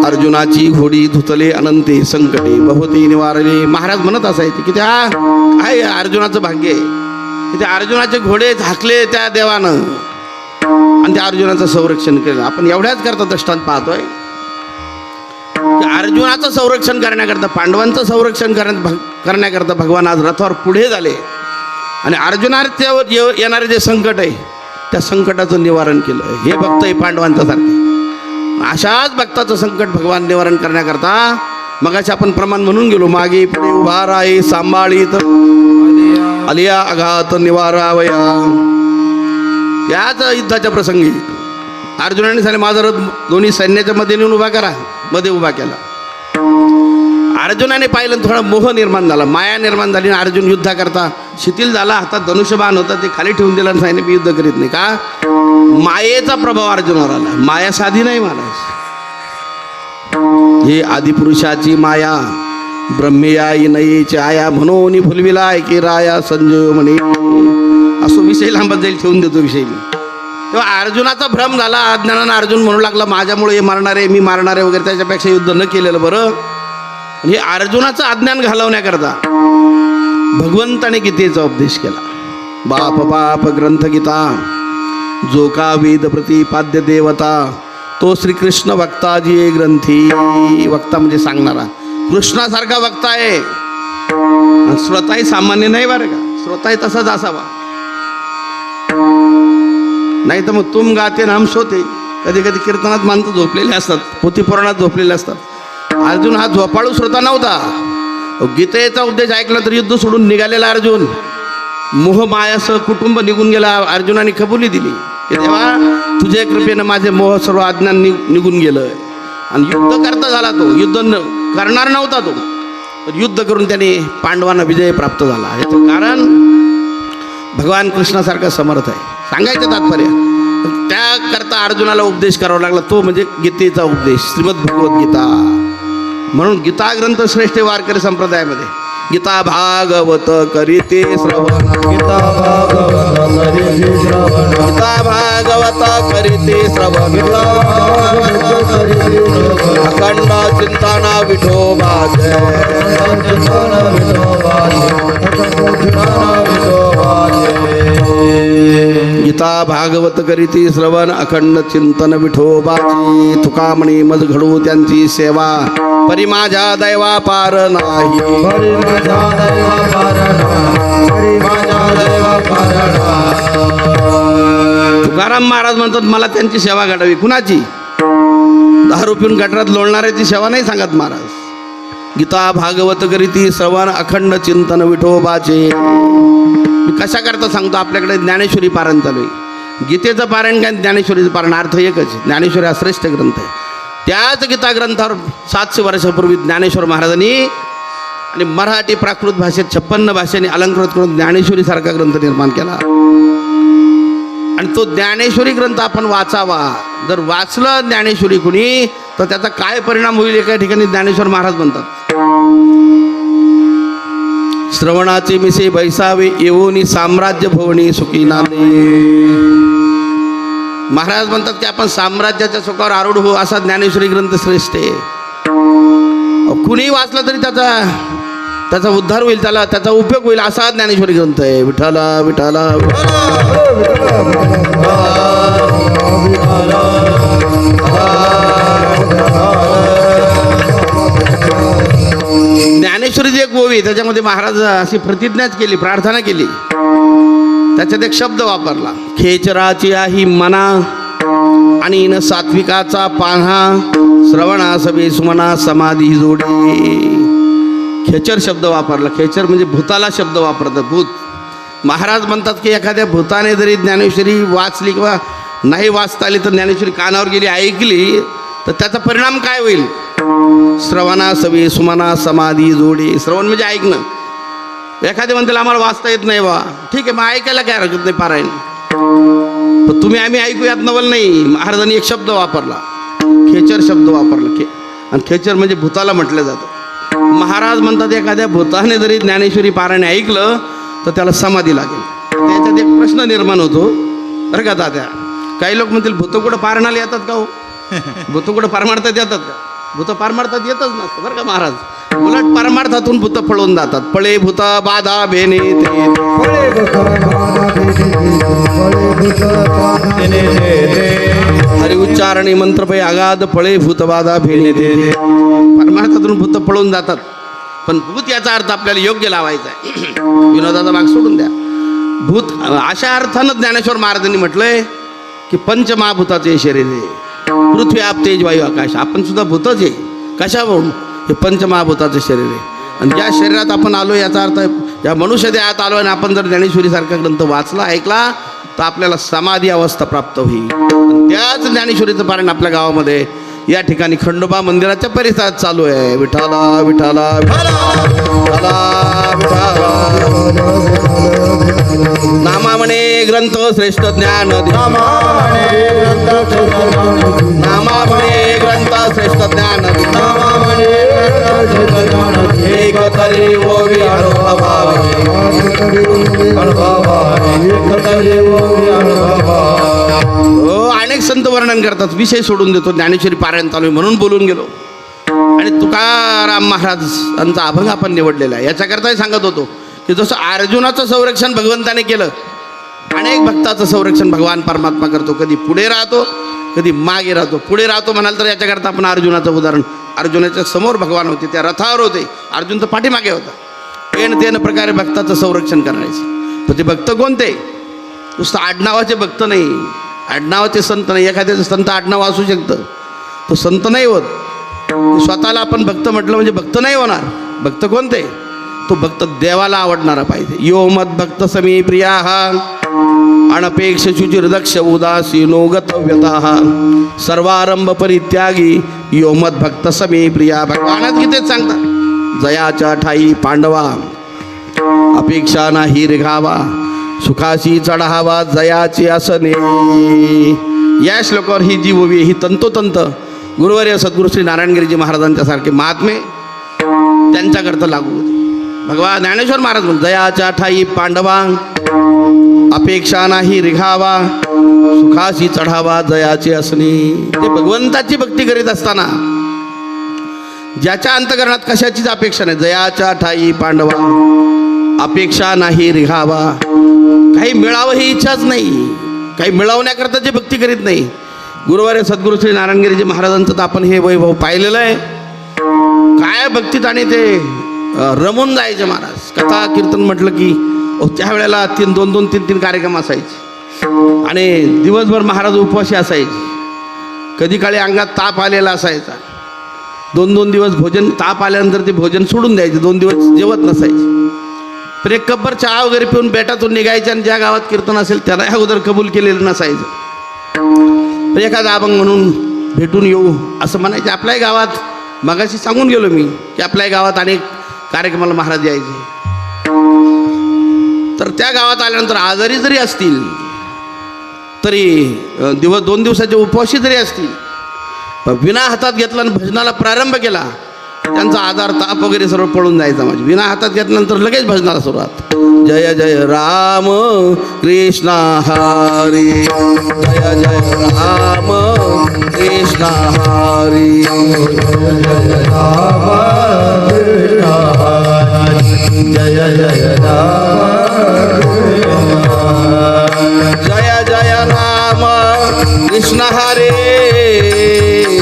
अर्जुनाची घोडी धुतले अनंते संकटे बहुती निवारले. महाराज म्हणत असायचे की त्या आहे अर्जुनाचं भाग्य आहे की त्या अर्जुनाचे घोडे झाकले त्या देवानं आणि त्या अर्जुनाचं संरक्षण केलं. आपण एवढ्याच करता दृष्टांत पाहतोय की अर्जुनाचं संरक्षण करण्याकरता पांडवांचं संरक्षण करण्याकरता भगवान आज रथावर पुढे झाले आणि अर्जुनावर येणारे जे संकट आहे त्या संकटाचं निवारण केलं. हे भक्त आहे पांडवांच्या सारखे. अशाच भक्ताचं संकट भगवान निवारण करण्याकरता मगाशी आपण प्रमाण म्हणून गेलो मागे पुढे उभा राही सांभाळीत आलिया आघात निवारावया. याच युद्धाच्या प्रसंगी अर्जुनाने सांगितले माझा रथ दोन्ही सैन्याच्या मध्ये नेऊन उभा करा. मध्ये उभा केला. अर्जुनाने पाहिलं थोडा मोह निर्माण झाला माया निर्माण झाली. अर्जुन युद्ध करता शिथिल झाला. हातात धनुष्यबाण होता ते खाली ठेवून दिला आणि सांगितले मी युद्ध करीत नाही. का मायेचा प्रभाव अर्जुनावर आला. माया साधी नाही महाराज. हे आदिपुरुषाची माया ब्रह्मेयाई नयेची आया म्हणून फुलविलाय की राया संजय म्हणे. असो विषय लांबत जाईल ठेवून देतो विषय मी. तेव्हा अर्जुनाचा भ्रम झाला. अज्ञानानं अर्जुन म्हणू लागला माझ्यामुळे हे मारणारे मी मारणारे वगैरे त्याच्यापेक्षा युद्ध न केलेलं बरं. हे अर्जुनाचं अज्ञान घालवण्याकरता भगवंताने गीतेचा उपदेश केला. बाप बाप ग्रंथ गीता जो का वेद प्रतिपाद्य देवता तो श्रीकृष्ण वक्ता जी ग्रंथी. वक्ता म्हणजे सांगणारा. कृष्णासारखा वक्ता आहे. श्रोताही सामान्य नाही बरं का. श्रोताही तसाच असावा. नाही तर मग तुम गाते नाम श्रोते. कधी कधी कीर्तनात माणसं झोपलेले असतात पोथी पुराणात झोपलेले असतात. अर्जुन हा झोपाळू श्रोता नव्हता. गीतेचा उपदेश ऐकला तर युद्ध सोडून निघालेला अर्जुन मोह मायासह कुटुंब निघून गेला. अर्जुनाने कबुली दिली की देवा तुझ्या कृपेनं माझे मोह सर्व अज्ञान निघून गेलं. आणि युद्ध करता झाला. तो युद्ध करणार नव्हता तो. युद्ध करून त्याने पांडवांना विजय प्राप्त झाला. याचं कारण भगवान कृष्णासारखा समर्थ आहे. सांगायचं तात्पर्य त्याकरता अर्जुनाला उपदेश करावा लागला. तो म्हणजे गीतेचा उपदेश श्रीमद भगवद्गीता. म्हणून गीता ग्रंथ श्रेष्ठ वारकरी संप्रदायामध्ये गीता भागवत करीते श्रवण. गीता भागवत करीते श्रवण. गीता भागवत करीते श्रवण. अखंड चिंतन विठोबाचे. गीता भागवत करीती श्रवण अखंड चिंतन विठोबाची. तुका म्हणे मज घडू त्यांची सेवा परी माझ्या दैवा पार नाही. तुकाराम महाराज म्हणतात मला त्यांची सेवा घडावी. कुणाची? दारू पिऊन गटरात लोळणाऱ्याची सेवा नाही सांगत महाराज. गीता भागवत करीती श्रवण अखंड चिंतन विठोबाचे. मी कशा करता सांगतो आपल्याकडे ज्ञानेश्वरी पारायण चालू आहे. गीतेचं पारायण काय ज्ञानेश्वरीचं पारायण अर्थ एकच. ज्ञानेश्वरी हा श्रेष्ठ ग्रंथ आहे. त्याच गीता ग्रंथावर 700 वर्षापूर्वी ज्ञानेश्वर महाराजांनी आणि मराठी प्राकृत भाषेत 56 भाषांनी अलंकृत करून ज्ञानेश्वरीसारखा ग्रंथ निर्माण केला. आणि तो ज्ञानेश्वरी ग्रंथ आपण वाचावा. जर वाचलं ज्ञानेश्वरी कुणी तर त्याचा काय परिणाम होईल एका ठिकाणी ज्ञानेश्वर महाराज म्हणतात, श्रवणाचे मिसे बैसावे येऊनी साम्राज्य भवनी सुखी नांदे. महाराज म्हणतात की आपण साम्राज्याच्या सुखावर आरूढ हो असा ज्ञानेश्वरी ग्रंथ श्रेष्ठ आहे. कुणी वाचला तरी त्याचा उद्धार होईल, त्याचा उपयोग होईल असा ज्ञानेश्वरी ग्रंथ आहे. विठाला विठाला ज्ञानेश्वरीची एक ओवी, त्याच्यामध्ये महाराज अशी प्रतिज्ञाच केली, प्रार्थना केली. त्याच्यात एक शब्द वापरला, खेचराची आही मना आणि न सात्विकाचा पान्हा श्रवणा सवे सुमना समाधी जोडी. खेचर शब्द वापरला. खेचर म्हणजे भूताला शब्द वापरतात, भूत. महाराज म्हणतात की एखाद्या भूताने जरी ज्ञानेश्वरी वाचली किंवा नाही वाचता आली तर ज्ञानेश्वरी कानावर गेली, ऐकली तर त्याचा परिणाम काय होईल, श्रवणा सवे सुमना समाधी जोडी. श्रवण म्हणजे ऐकणं. एखादे म्हणतील आम्हाला वाचता येत नाही बा, ठीक आहे, मग ऐकायला काय हरकत नाही पारायण, पण तुम्ही आम्ही ऐकूयात नवल नाही. महाराजांनी एक शब्द वापरला, खेचर शब्द वापरला. आणि खेचर म्हणजे भूताला म्हटलं जातं. महाराज म्हणतात एखाद्या भूताने जरी ज्ञानेश्वरी पारायण ऐकलं तर त्याला समाधी लागेल. त्याच्यात एक प्रश्न निर्माण होतो बरं का दाद्या. काही लोक म्हणतील भूत कुठं पारणाला येतात का हो, भूत कुठं पारमार्थात येतात का? भूत पारमार्थात येतच नसतं बरं का महाराज. उलट परमार्थातून भूत पळून जातात. पळे भूत बाधा भेने हरि उच्चारणे मंत्रपै आगाध पळे भूत बाधा भेने दे. परमार्थातून भूत पळून जातात. पण भूत याचा अर्थ आपल्याला योग्य लावायचा आहे. विनोदाचा भाग सोडून द्या. भूत अशा अर्थानं ज्ञानेश्वर महाराजांनी म्हटलंय की पंचमहाभूताचे शरीर आहे. पृथ्वी आप तेज वायू आकाश. आपण सुद्धा भूतच आहे. कशावरून? हे पंचमहाभूताचं शरीर आहे. आणि ज्या शरीरात आपण आलो याचा अर्थ या मनुष्य देहात आलो आणि आपण जर ज्ञानेश्वरीसारखा ग्रंथ वाचला ऐकला तर आपल्याला समाधी अवस्था प्राप्त होईल. त्याच ज्ञानेश्वरीचं पारायण आपल्या गावामध्ये या ठिकाणी खंडोबा मंदिराच्या परिसरात चालू आहे. विठाला विठाला नामामणे ग्रंथ श्रेष्ठ ज्ञान नामामणे ग्रंथ श्रेष्ठ ज्ञान एक तरी ओवी अनेक संत वर्णन करतात. विषय सोडून देतो. ज्ञानेश्वरी पारायण चालू म्हणून बोलून गेलो. आणि तुकाराम महाराजांचा अभंग आपण निवडलेला आहे. याच्याकरताही सांगत होतो की जसं अर्जुनाचं संरक्षण भगवंताने केलं, अनेक भक्ताचं संरक्षण भगवान परमात्मा करतो. कधी पुढे राहतो, कधी मागे राहतो. पुढे राहतो म्हणाल तर याच्याकरता आपण अर्जुनाचं उदाहरण, अर्जुनाच्या समोर भगवान होते, त्या रथावर होते, अर्जुन तर पाठीमागे होता. तेन प्रकारे भक्ताचं संरक्षण करायचं. पण ते भक्त कोणते? नुसतं आडनावाचे भक्त नाही, आडनावाचे संत नाही. एखाद्याचं संत आडनाव असू शकतं, तो संत नाही होत. स्वतःला आपण भक्त म्हटलं म्हणजे भक्त नाही होणार. भक्त कोणते? तो भक्त देवाला आवडणारा पाहिजे. यो मद भक्त समी प्रिया अनपेक्ष शुचिर्दक्ष उदासीनो गतव्यतः सर्वारंभ परित्यागी यो मद भक्त समी प्रिया. भगवानच गीतेत सांगतात, जयाच्या ठाई पांडवा अपेक्षा नाही रिघावा सुखाशी चढावा जयाची असने. या श्लोकावर ही जी ओवी ही तंतोतंत गुरुवर्य सद्गुरू श्री नारायणगिरीजी महाराजांच्या सारखे महात्मे त्यांच्याकरता लागू होते. भगवान ज्ञानेश्वर महाराज म्हणतात, जयाच्या ठाई पांडवा अपेक्षा नाही रिघावा सुखाशी चढावा जयाची असणे. ते भगवंताची भक्ती करीत असताना ज्याच्या अंतकरणात कशाचीच अपेक्षा नाही, जयाच्या ठाई पांडवा अपेक्षा नाही रिघावा, काही मिळावं ही इच्छाच नाही, काही मिळवण्याकरता जे भक्ती करीत नाही. गुरुवारे सद्गुरू श्री नारायणगिरीजी महाराजांचं तर आपण हे वैभव पाहिलेलं आहे. काय भक्तीत आणि ते रमून जायचे महाराज. कथा कीर्तन म्हटलं की त्यावेळेला 2-2, 3 असायचे आणि दिवसभर महाराज उपवासी असायचे. कधी काळी अंगात ताप आलेला असायचा. 2-2 दिवस भोजन, ताप आल्यानंतर ते भोजन सोडून द्यायचे. 2 दिवस जेवत नसायचे. पण एक कब्बर चहा वगैरे पिऊन बेटातून निघायचे आणि ज्या गावात कीर्तन असेल त्याला अगोदर कबूल केलेलं नसायचं. एखादा अभंग म्हणून भेटून येऊ असं म्हणायचे. आपल्याही गावात मगाशी सांगून गेलो मी की आपल्याही गावात अनेक कार्यक्रमाला महाराज यायचे. तर त्या गावात आल्यानंतर आजारी जरी असतील तरी 2 दिवसाचे उपवासी जरी असतील, पण विना हातात घेतला आणि भजनाला प्रारंभ केला, त्यांचा आजार ताप वगैरे सर्व पळून जायचा. माझी विना हातात घेतल्यानंतर लगेच भजनाला सुरुवात. जय जय राम कृष्ण हरी, जय जय राम कृष्ण हरी, जय जय जय जय राम कृष्ण हरे,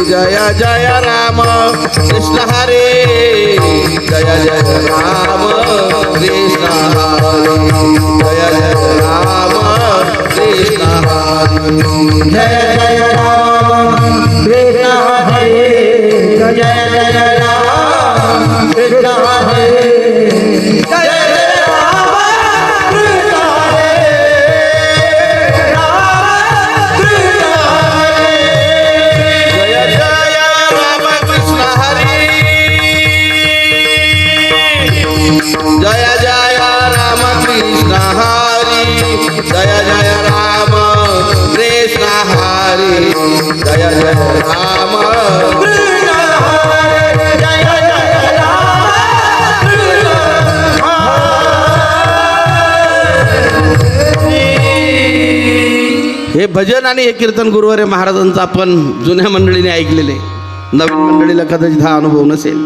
जय जय राम कृष्ण हरे, जय जय राम कृष्ण हरे, जय जय राम कृष्ण हरे, जय जय राम कृष्ण हरे, जय जय राम कृष्ण हरे, जय जय राम कृष्ण हरे, राम कृष्ण हरे, जय जय राम कृष्ण हरे, जय जय राम कृष्ण हरे, जय जय राम कृष्ण हरे, जय जय राम कृष्ण हरे, जय जय राम कृष्ण हरे. हे भजन आणि हे कीर्तन गुरुवारे महाराजांचं आपण जुन्या मंडळीने ऐकलेले, नवीन मंडळीला कदाचित हा अनुभव नसेल.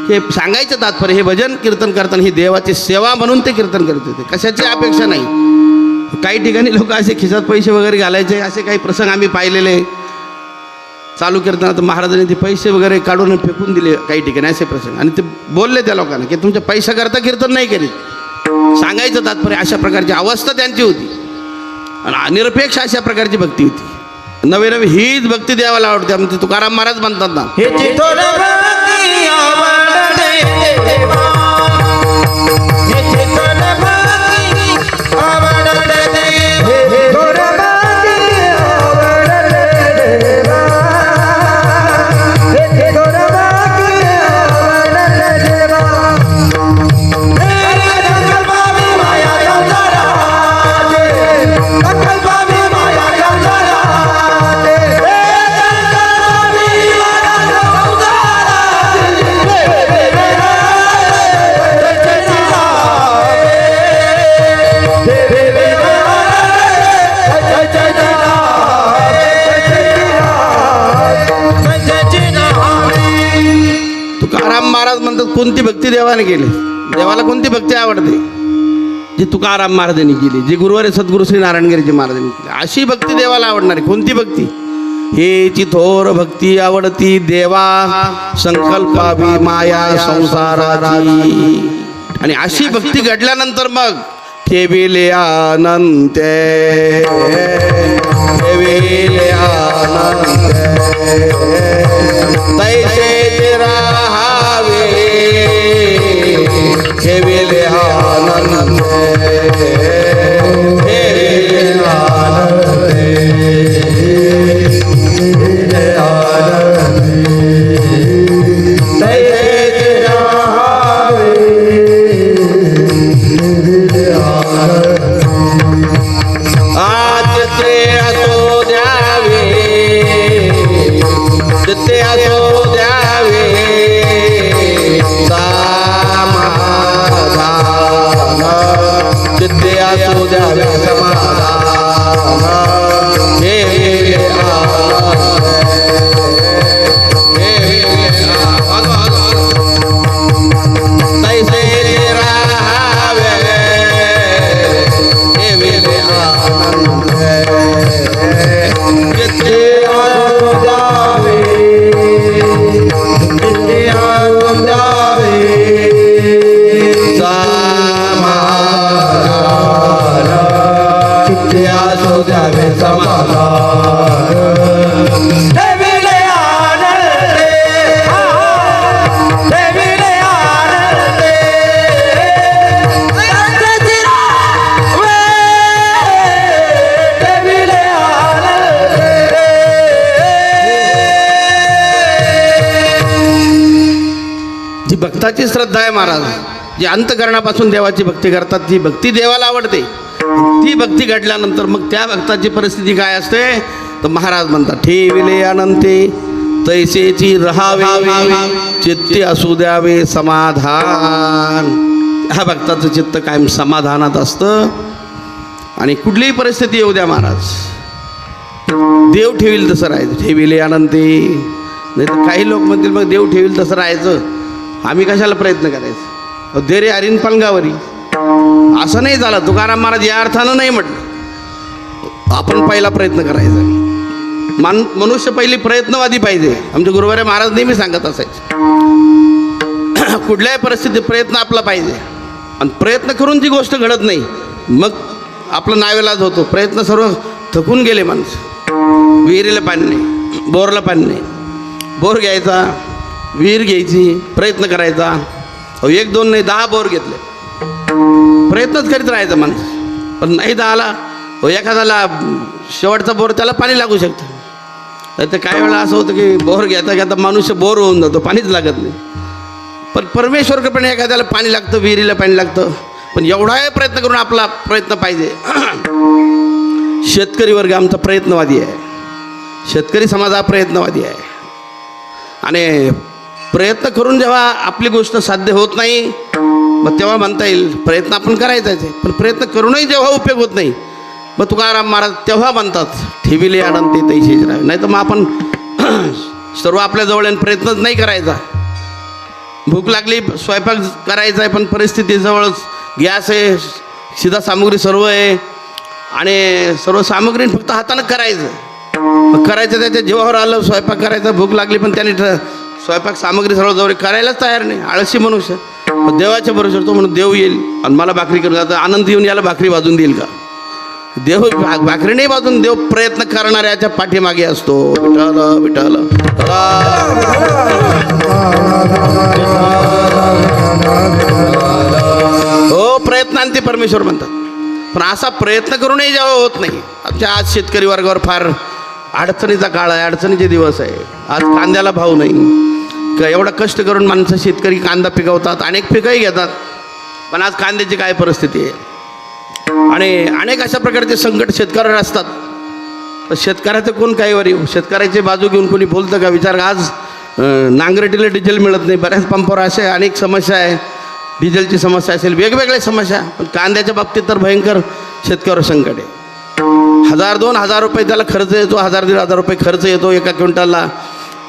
हे सांगायचं तात्पर्य, हे भजन कीर्तन करताना ही देवाची सेवा म्हणून ते कीर्तन करत होते, कशाची अपेक्षा नाही. काही ठिकाणी लोक असे खिशात पैसे वगैरे घालायचे, असे काही प्रसंग आम्ही पाहिलेले. चालू कीर्तनात महाराजांनी ते पैसे वगैरे काढून फेकून दिले काही ठिकाणी, असे प्रसंग. आणि ते बोलले त्या लोकांना की तुमच्या पैशाकरता कीर्तन नाही करीत. सांगायचं तात्पर्य अशा प्रकारची अवस्था त्यांची होती आणि निरपेक्ष अशा प्रकारची भक्ती होती. नवे नवे हीच भक्ती देवाला आवडते. आमचे तुकाराम महाराज म्हणतात ना, हे चितोर भक्ती आवडते देवा, हे चितोर भक्ती आवडते देवा, हे थोर बाकी आवडले देवा, हे थोर बाकी आवडले देवा. अक्कलबाबी माया गंधराजे, अक्कलबाबी माया गंधराजे, अक्कलबाबी माया तुकाराम महाराज म्हणतात कोणती भक्ती देवाने केली, देवाला कोणती भक्ती आवडते, जी तुकाराम महाराजांनी केली, जी गुरुवारी सद्गुरू श्री नारायणगिरीजी महाराजांनी केली, अशी भक्ती देवाला आवडणारी कोणती भक्ती. हेची थोर भक्ती आवडती देवा, संकल्पावी माया संसाराची. आणि अशी भक्ती घडल्यानंतर मग ठेविले अनंत, ठेविले अनंत, तैसे राहावे, ठेविले अनंत, ठेविले आज ते असो द्यावे, ते असो द्यावे समाधान, ते असो द्यावे समाधान, हे तैसे राहावे, हे वेले आनंद, जिथे जावे, जिथे आनंद जावे, समाधान, जिथे असो द्यावे समाधान. ठेविले आनंदे, ठेविले आनंदे, ठेविले आनंदे. जी भक्ती भक्ताची श्रद्धा आहे महाराज. जे अंतकरणापासून देवाची भक्ती करतात ती भक्ती देवाला आवडते. ती भक्ती घडल्यानंतर मग त्या भक्ताची परिस्थिती काय असते तर महाराज म्हणतात ठेविले अनंते तैसेची रहावे चित्ते असू द्यावे समाधान. ह्या भक्ताचं चित्त कायम समाधानात असतं आणि कुठलीही परिस्थिती येऊ द्या महाराज देव ठेवील तसं राहायचं. ठेविले अनंते. नाही तर काही लोक म्हणतील मग देव ठेवील तसं राहायचं आम्ही कशाला प्रयत्न करायचं. दे रे हरीन पलंगावरी असं नाही झालं. तुकाराम महाराज या अर्थानं नाही म्हटलं. आपण पहिला प्रयत्न करायचा. मनुष्य पहिली प्रयत्नवादी पाहिजे. आमचे गुरुवारे महाराज नेहमी सांगत असायचे कुठल्याही परिस्थितीत प्रयत्न आपला पाहिजे. आणि प्रयत्न करून जी गोष्ट घडत नाही मग आपलं नावेलाज होतो. प्रयत्न सर्व थकून गेले माणसं. विहिरीला पाणी नाही, बोरला पाणी नाही. बोर घ्यायचा, विहीर घ्यायची, प्रयत्न करायचा. 1-2 नाही 10 बोर घेतले. प्रयत्नच करीत राहायचं माणसं. पण नाही झाला एखाद्याला शेवटचा बोर त्याला पाणी लागू शकतं. तर काही वेळा असं होतं की बोर घेता घेता मनुष्य बोर होऊन जातो, पाणीच लागत नाही. पण परमेश्वरकडे पण एखाद्याला पाणी लागतं, विहिरीला पाणी लागतं. पण एवढाही प्रयत्न करून आपला प्रयत्न पाहिजे. शेतकरी वर्ग आमचा प्रयत्नवादी आहे. शेतकरी समाज हा प्रयत्नवादी आहे. आणि प्रयत्न करून जेव्हा आपली गोष्ट साध्य होत नाही मग तेव्हा म्हणता येईल प्रयत्न आपण करायचाच आहे. पण प्रयत्न करूनही जेव्हा उपयोग होत नाही मग तुकाराम महाराज तेव्हा म्हणतात ठेविले अनंते तैसेच राहावे. नाही तर मग आपण सर्व आपल्या जवळ प्रयत्नच नाही करायचा. भूक लागली स्वयंपाक करायचा आहे पण परिस्थिती जवळच गॅस आहे, शिधा सामुग्री सर्व आहे आणि सर्व सामुग्री फक्त हातानं करायचं. मग करायचं त्याच्या जीवावर आलं स्वयंपाक करायचा. भूक लागली पण त्याने स्वयंपाक सामग्री सर्व जवळ करायलाच तयार नाही. आळशी मनुष्य. देवाच्या भरोश्यावर तो म्हणून देव येईल आणि मला भाकरी करून जातं. आनंद येऊन याला भाकरी वाजून देईल का? देव भाकरी नाही वाजून देव प्रयत्न करणाऱ्याच्या पाठीमागे असतो. विठ्ठल विठ्ठल हो प्रयत्नांती परमेश्वर म्हणतात. पण असा प्रयत्न करूनही जेव्हा होत नाही. आमच्या आज शेतकरी वर्गावर फार अडचणीचा काळ आहे, अडचणीचे दिवस आहे. आज कांद्याला भाव नाही. एवढा कष्ट करून माणसं शेतकरी कांदा पिकवतात, अनेक पिकंही घेतात. पण आज कांद्याची काय परिस्थिती आहे आणि अनेक अशा प्रकारचे संकट शेतकऱ्यावर असतात. तर शेतकऱ्याचं कोण काही वर येऊ. शेतकऱ्याची बाजू घेऊन कोणी बोलतं का विचार. आज नांगरटीला डिझेल मिळत नाही. बऱ्याच पंपावर असे अनेक समस्या आहे. डिझेलची समस्या असेल, वेगवेगळ्या समस्या. पण कांद्याच्या बाबतीत तर भयंकर शेतकऱ्यावर संकट आहे. 1000-2000 रुपये त्याला खर्च येतो. 1000-1500 रुपये खर्च येतो एका क्विंटलला.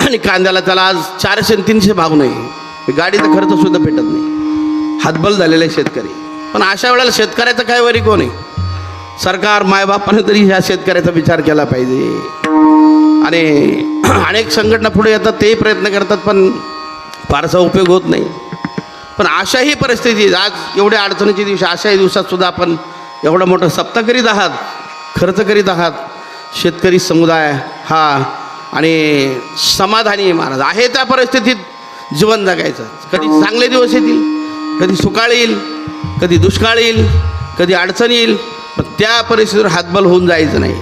आणि कांद्याला त्याला आज 400-300 भाव नाही. गाडीचा खर्च सुद्धा भेटत नाही. हातबल झालेला आहे शेतकरी. पण अशा वेळेला शेतकऱ्याचं काय वरी कोण आहे. सरकार मायबापानं तरी ह्या शेतकऱ्याचा विचार केला पाहिजे. आणि अनेक संघटना पुढे येतात, तेही प्रयत्न करतात पण फारसा उपयोग होत नाही. पण अशाही परिस्थिती आज एवढ्या अडचणीचे दिवस अशाही दिवसात सुद्धा आपण एवढं मोठं सप्ताह करीत आहात, खर्च करीत आहात. शेतकरी समुदाय हा आणि समाधानी आहे महाराज. आहे त्या परिस्थितीत जीवन जगायचं. कधी चांगले दिवस येतील, कधी सुकाळ येईल, कधी दुष्काळ येईल, कधी अडचण येईल. पण त्या परिस्थितीवर हातबल होऊन जायचं नाही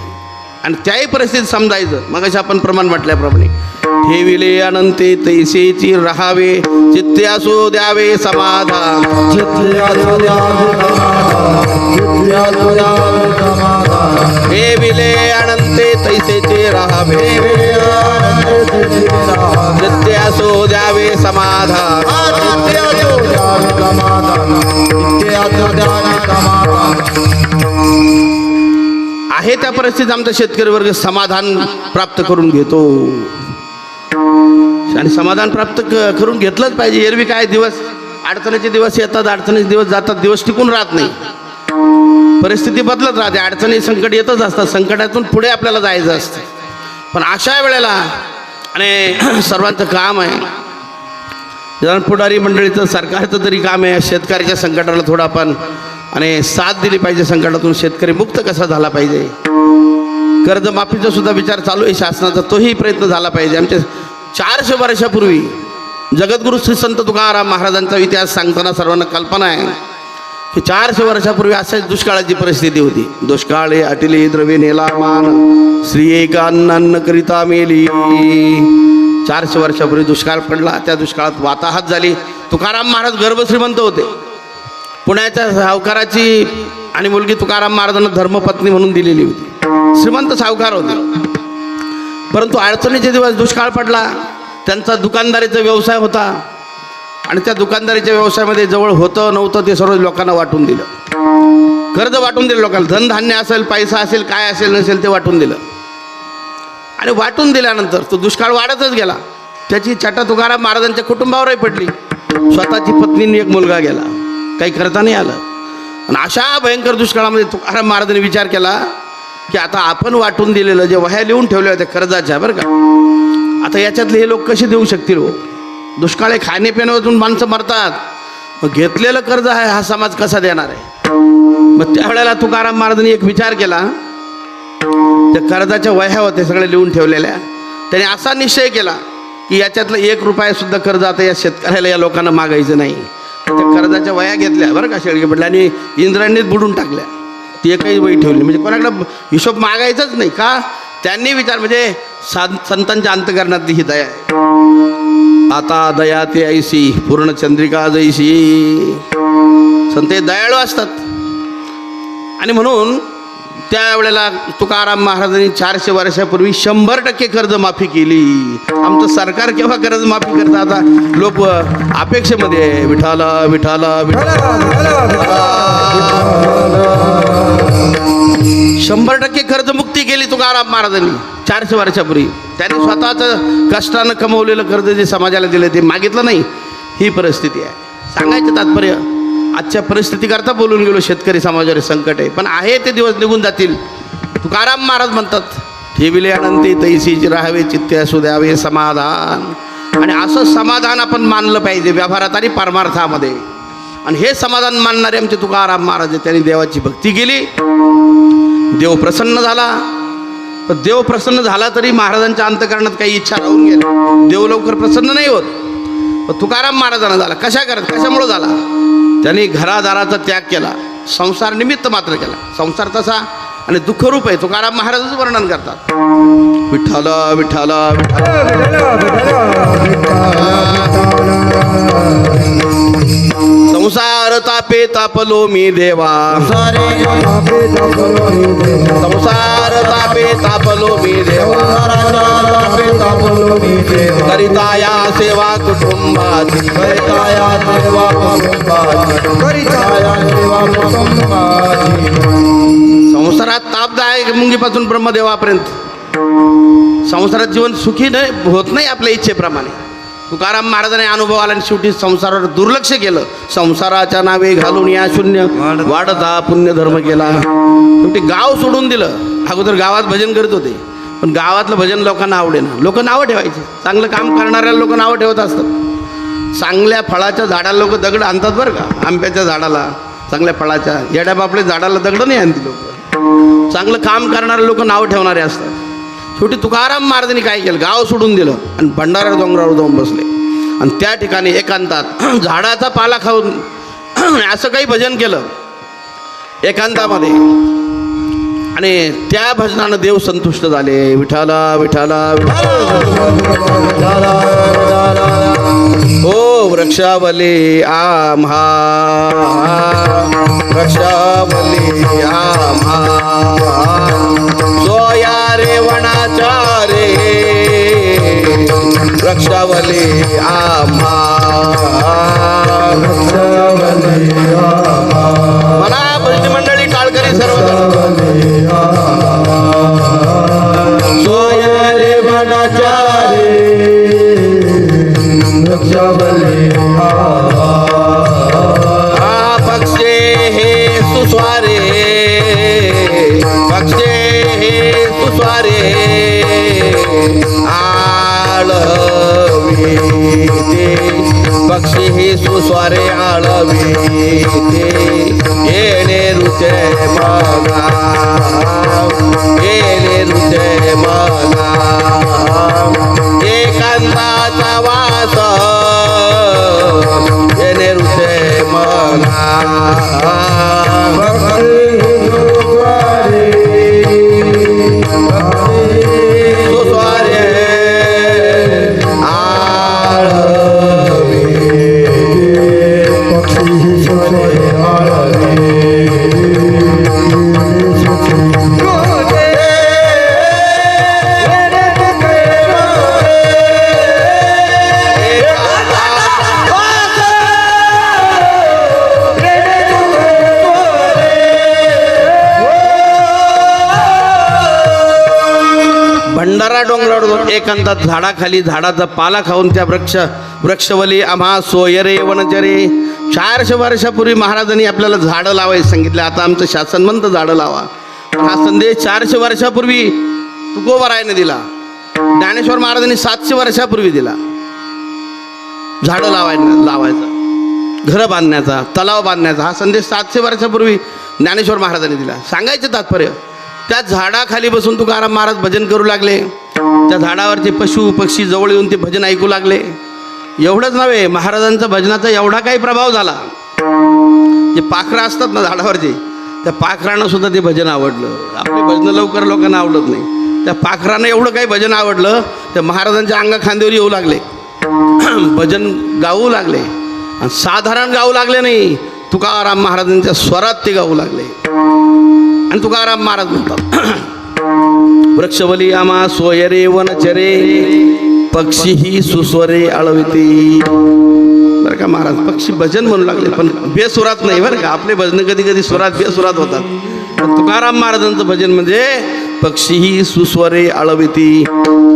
आणि त्याही परिस्थितीत समजायचं. मग अशा आपण प्रमाण म्हटल्याप्रमाणे ठेविले अनंते तैसेची राहावे चित्ते असू द्यावे समाधान. ठेविले अनंते तैसेचे राहावे चित्ते असू द्यावे समाधान. आहे त्या परिस्थितीत आमचा शेतकरी वर्ग समाधान प्राप्त करून घेतो आणि समाधान प्राप्त करून घेतलंच पाहिजे. एरवी काय दिवस अडचणीचे दिवस येतात, अडचणीचे दिवस जातात, दिवस टिकून राहत नाही. परिस्थिती बदलत राहते. अडचणी संकट येतच असतात. संकटातून पुढे आपल्याला जायचं असतं. पण अशा वेळेला आणि सर्वांचं काम आहे जण पुढारी मंडळीचं सरकारचं तरी काम आहे शेतकऱ्याच्या संकटाला थोडं आपण आणि साथ दिली पाहिजे. संकटातून शेतकरी मुक्त कसा झाला पाहिजे. कर्जमाफीचा सुद्धा विचार चालू आहे शासनाचा, तोही प्रयत्न झाला पाहिजे. आमच्या 400 वर्षापूर्वी जगद्गुरू श्री संत तुकाराम महाराजांचा इतिहास सांगताना सर्वांना कल्पना आहे की 400 वर्षापूर्वी अशाच दुष्काळाची परिस्थिती होती. दुष्काळे अटिले द्रव्य नेला मान श्री एका अन्न करिता मेली. 400 वर्षापूर्वी दुष्काळ पडला. त्या दुष्काळात वाताहत झाली. तुकाराम महाराज गर्भश्रीमंत होते. पुण्याच्या सावकाराची आणि मुलगी तुकाराम महाराजांना धर्मपत्नी म्हणून दिलेली होती. श्रीमंत सावकार होते. परंतु अडचणीचे दिवस, दुष्काळ पडला. त्यांचा दुकानदारीचा व्यवसाय होता आणि त्या दुकानदारीच्या व्यवसायामध्ये जवळ होतं नव्हतं ते सर्व लोकांना वाटून दिलं. कर्ज वाटून दिलं लोकांना. धनधान्य असेल, पैसा असेल, काय असेल नसेल ते वाटून दिलं. आणि वाटून दिल्यानंतर तो दुष्काळ वाढतच गेला. त्याची छटा तुकाराम महाराजांच्या कुटुंबावरही पडली. स्वतःची पत्नीने एक मुलगा गेला, काही करता नाही आलं. आणि अशा भयंकर दुष्काळामध्ये तुकाराम महाराजांनी विचार केला की आता आपण वाटून दिलेलं जे वह्या लिहून ठेवल्या होत्या कर्जाच्या, बरं का, आता याच्यातले हे लोक कसे देऊ शकतील हो? दुष्काळ आहे, खाण्यापिण्यातून माणसं मरतात. मग घेतलेलं कर्ज आहे हा समाज कसा देणार आहे? मग त्यावेळेला तुकाराम महाराजांनी एक विचार केला. त्या कर्जाच्या वह्या होत्या सगळ्या लिहून ठेवलेल्या. त्याने असा निश्चय केला की याच्यातलं 1 रुपयासुद्धा कर्ज आता या शेतकऱ्याला, या लोकांना मागायचं नाही. त्या कर्जाच्या वह्या घेतल्या, बरं का, शेळके पडल्या आणि इंद्रायणीत बुडून टाकल्या. ती एकही वही ठेवली, म्हणजे कोणाकडं हिशोब मागायचाच नाही. का? त्यांनी विचार, म्हणजे संतांच्या अंतकरणातली ही दया आहे. आता दया ते ऐशी पूर्णचंद्रिका जैशी. संत हे दयाळू असतात. आणि म्हणून त्यावेळेला तुकाराम महाराजांनी 400 वर्षापूर्वी 100% कर्जमाफी केली. आमचं सरकार केव्हा कर्जमाफी करतं? आता लोक अपेक्षेमध्ये आहे. विठाला विठाला विठाला. 100% कर्जमुक्ती केली तुकाराम महाराजांनी 400 वर्षापूर्वी. त्यांनी स्वतःचं कष्टानं कमवलेलं कर्ज जे समाजाला दिलं ते मागितलं नाही. ही परिस्थिती आहे. सांगायचं तात्पर्य, आजच्या परिस्थितीकरता बोलून गेलो. शेतकरी समाजावर संकट आहे, पण आहे ते दिवस निघून जातील. तुकाराम महाराज म्हणतात, ठेविले अनंती तैसीच राहावे चित्ते असू द्यावे समाधान. आणि असं समाधान आपण मानलं पाहिजे व्यवहारात आणि परमार्थामध्ये. आणि हे समाधान मानणारे आमचे तुकाराम महाराज, त्यांनी देवाची भक्ती केली. देव प्रसन्न झाला. पण देव प्रसन्न झाला तरी महाराजांच्या अंतकरणात काही इच्छा राहून गेल्या. देव लवकर प्रसन्न नाही होत. पण तुकाराम महाराजांना झाला. कशामुळं झाला? त्यांनी घरादाराचा त्याग केला. संसार निमित्त मात्र केला. संसार तसा आणि दुःखरूप आहे. तुकाराम महाराजच वर्णन करतात. विठ्ठल विठ्ठल संसार तापे तापलो मी देवा. संसार तापे तापलो मी देवा. करिता या सेवा कुटुंबाची. संसारात तापदायक मुंगीपासून ब्रह्मदेवापर्यंत संसारात जीवन सुखी नाही होत नाही आपल्या इच्छेप्रमाणे. तुकाराम महाराजांनी अनुभव आला आणि शेवटी संसारावर दुर्लक्ष केलं. संसाराच्या नावे घालून या शून्य वाढता पुण्यधर्म केला. शेवटी गाव सोडून दिलं. अगोदर गावात भजन करत होते, पण गावातलं भजन लोकांना आवडेना. लोक नावं ठेवायचे. चांगलं काम करणाऱ्या लोक नावं ठेवत असतात. चांगल्या फळाच्या झाडाला लोक दगड आणतात, बरं का. आंब्याच्या झाडाला, चांगल्या फळाच्या, येड्या बापल्या झाडाला दगड नाही आणते लोक. चांगलं काम करणारे लोक नावं ठेवणारे असतात. शेवटी तुकाराम महाराजांनी काय केलं? गाव सोडून दिलं आणि भंडारा डोंगरावर जाऊन बसले. आणि त्या ठिकाणी एकांतात झाडाचा पाला खाऊन असं काही भजन केलं एकांतामध्ये. आणि त्या भजनानं देव संतुष्ट झाले. विठाला विठाला हो वृक्षावली आम्हा. वृक्षावली आम्हा सोया रे वनाच्या रे. वृक्षावली आम्हा. मला भजनी मंडळी टाळकरी सर्वजण सोया रे वनाच्या रे. पक्षे हे सुस्वारे. पक्षे हे सुस्वारे आळवी ते. पक्षी हे सुस्वारे आळवी ते. येणे रुचे मगा. येणे रुचे मगा. एकांताचा वास येणे रुचे मगा. सुस्वारे आळवी भंडारा डोंगरावर एकांतात झाडाखाली झाडाचा पाला खाऊन त्या वृक्षवली आम्हा सोयरे वनचरे. 400 वर्षापूर्वी महाराजांनी आपल्याला झाडं लावायला सांगितलं. आता आमचं शासन म्हणतं झाडं लावा. हा संदेश 400 वर्षापूर्वी तुकोबरायने दिला. ज्ञानेश्वर महाराजांनी 700 वर्षापूर्वी दिला. झाडं लावायचा, घरं बांधण्याचा, तलाव बांधण्याचा हा संदेश 700 वर्षापूर्वी ज्ञानेश्वर महाराजांनी दिला. सांगायचं तात्पर्य, त्या झाडाखाली बसून तुकाराम महाराज भजन करू लागले. त्या झाडावरचे पशु पक्षी जवळ येऊन ते भजन ऐकू लागले. एवढंच नव्हे, महाराजांचा भजनाचा एवढा काही प्रभाव झाला, जे पाखरं असतात ना झाडावरचे, त्या पाखरांना सुद्धा ते भजन आवडलं. आपले भजनं लवकर लोकांना आवडत नाही. त्या पाखरांना एवढं काही भजन आवडलं, त्या महाराजांच्या अंगा खांद्यावर येऊ लागले, भजन गाऊ लागले. आणि साधारण गाऊ लागले नाही, तुकाराम महाराजांच्या स्वरात ते गाऊ लागले. आणि तुकाराम महाराज म्हणतात, वृक्षवली आम्हा सोयरे वनचरे, पक्षी ही सुस्वरे आळविती. बरं का, महाराज पक्षी भजन म्हणू लागले, पण बेसुरात नाही बरं का. आपले भजन कधी कधी सुरात बेसुरात होतात. पण तुकाराम महाराजांचं भजन म्हणजे पक्षी ही सुस्वरे आळविती.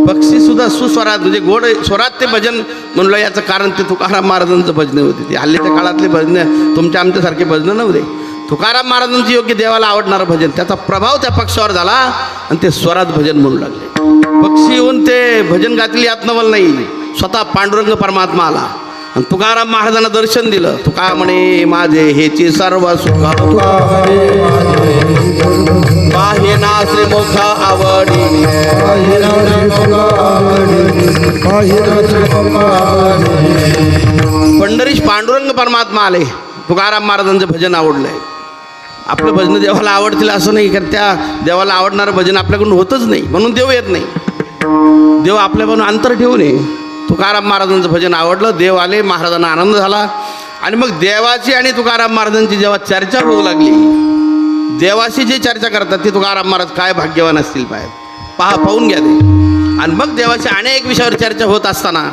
पक्षी सुद्धा सुस्वरात म्हणजे गोड स्वरात ते भजन म्हणलं. याचं कारण ते तुकाराम महाराजांचं भजन होते. ते हल्लीच्या काळातले भजन तुमच्या आमच्यासारखे भजनं नव्हते. तुकाराम महाराजांचं योग्य देवाला आवडणारं भजन, त्याचा प्रभाव त्या पक्षावर झाला आणि ते स्वरात भजन म्हणू लागले. पक्षी येऊन ते भजन गातली आत्मवल नाही, स्वतः पांडुरंग परमात्मा आला आणि तुकाराम महाराजांना दर्शन दिलं. तुका म्हणे माझे हेची सर्व सुख, पाहे ना श्रीमुख आवडी, पंढरीश पांडुरंग परमात्मा आले. तुकाराम महाराजांचं भजन आवडलंय. आपलं भजन देवाला आवडतील असं नाही, कारण त्या देवाला आवडणारं भजन आपल्याकडून होतच नाही, म्हणून देव येत नाही. देव आपल्याकडून अंतर ठेवू नये. तुकाराम महाराजांचं भजन आवडलं, देव आले, महाराजांना आनंद झाला. आणि मग देवाची आणि तुकाराम महाराजांची जेव्हा चर्चा होऊ लागली, देवाशी जे चर्चा करतात ते तुकाराम महाराज काय भाग्यवान असतील पाहून घ्या ते. आणि मग देवाची अनेक विषयावर चर्चा होत असताना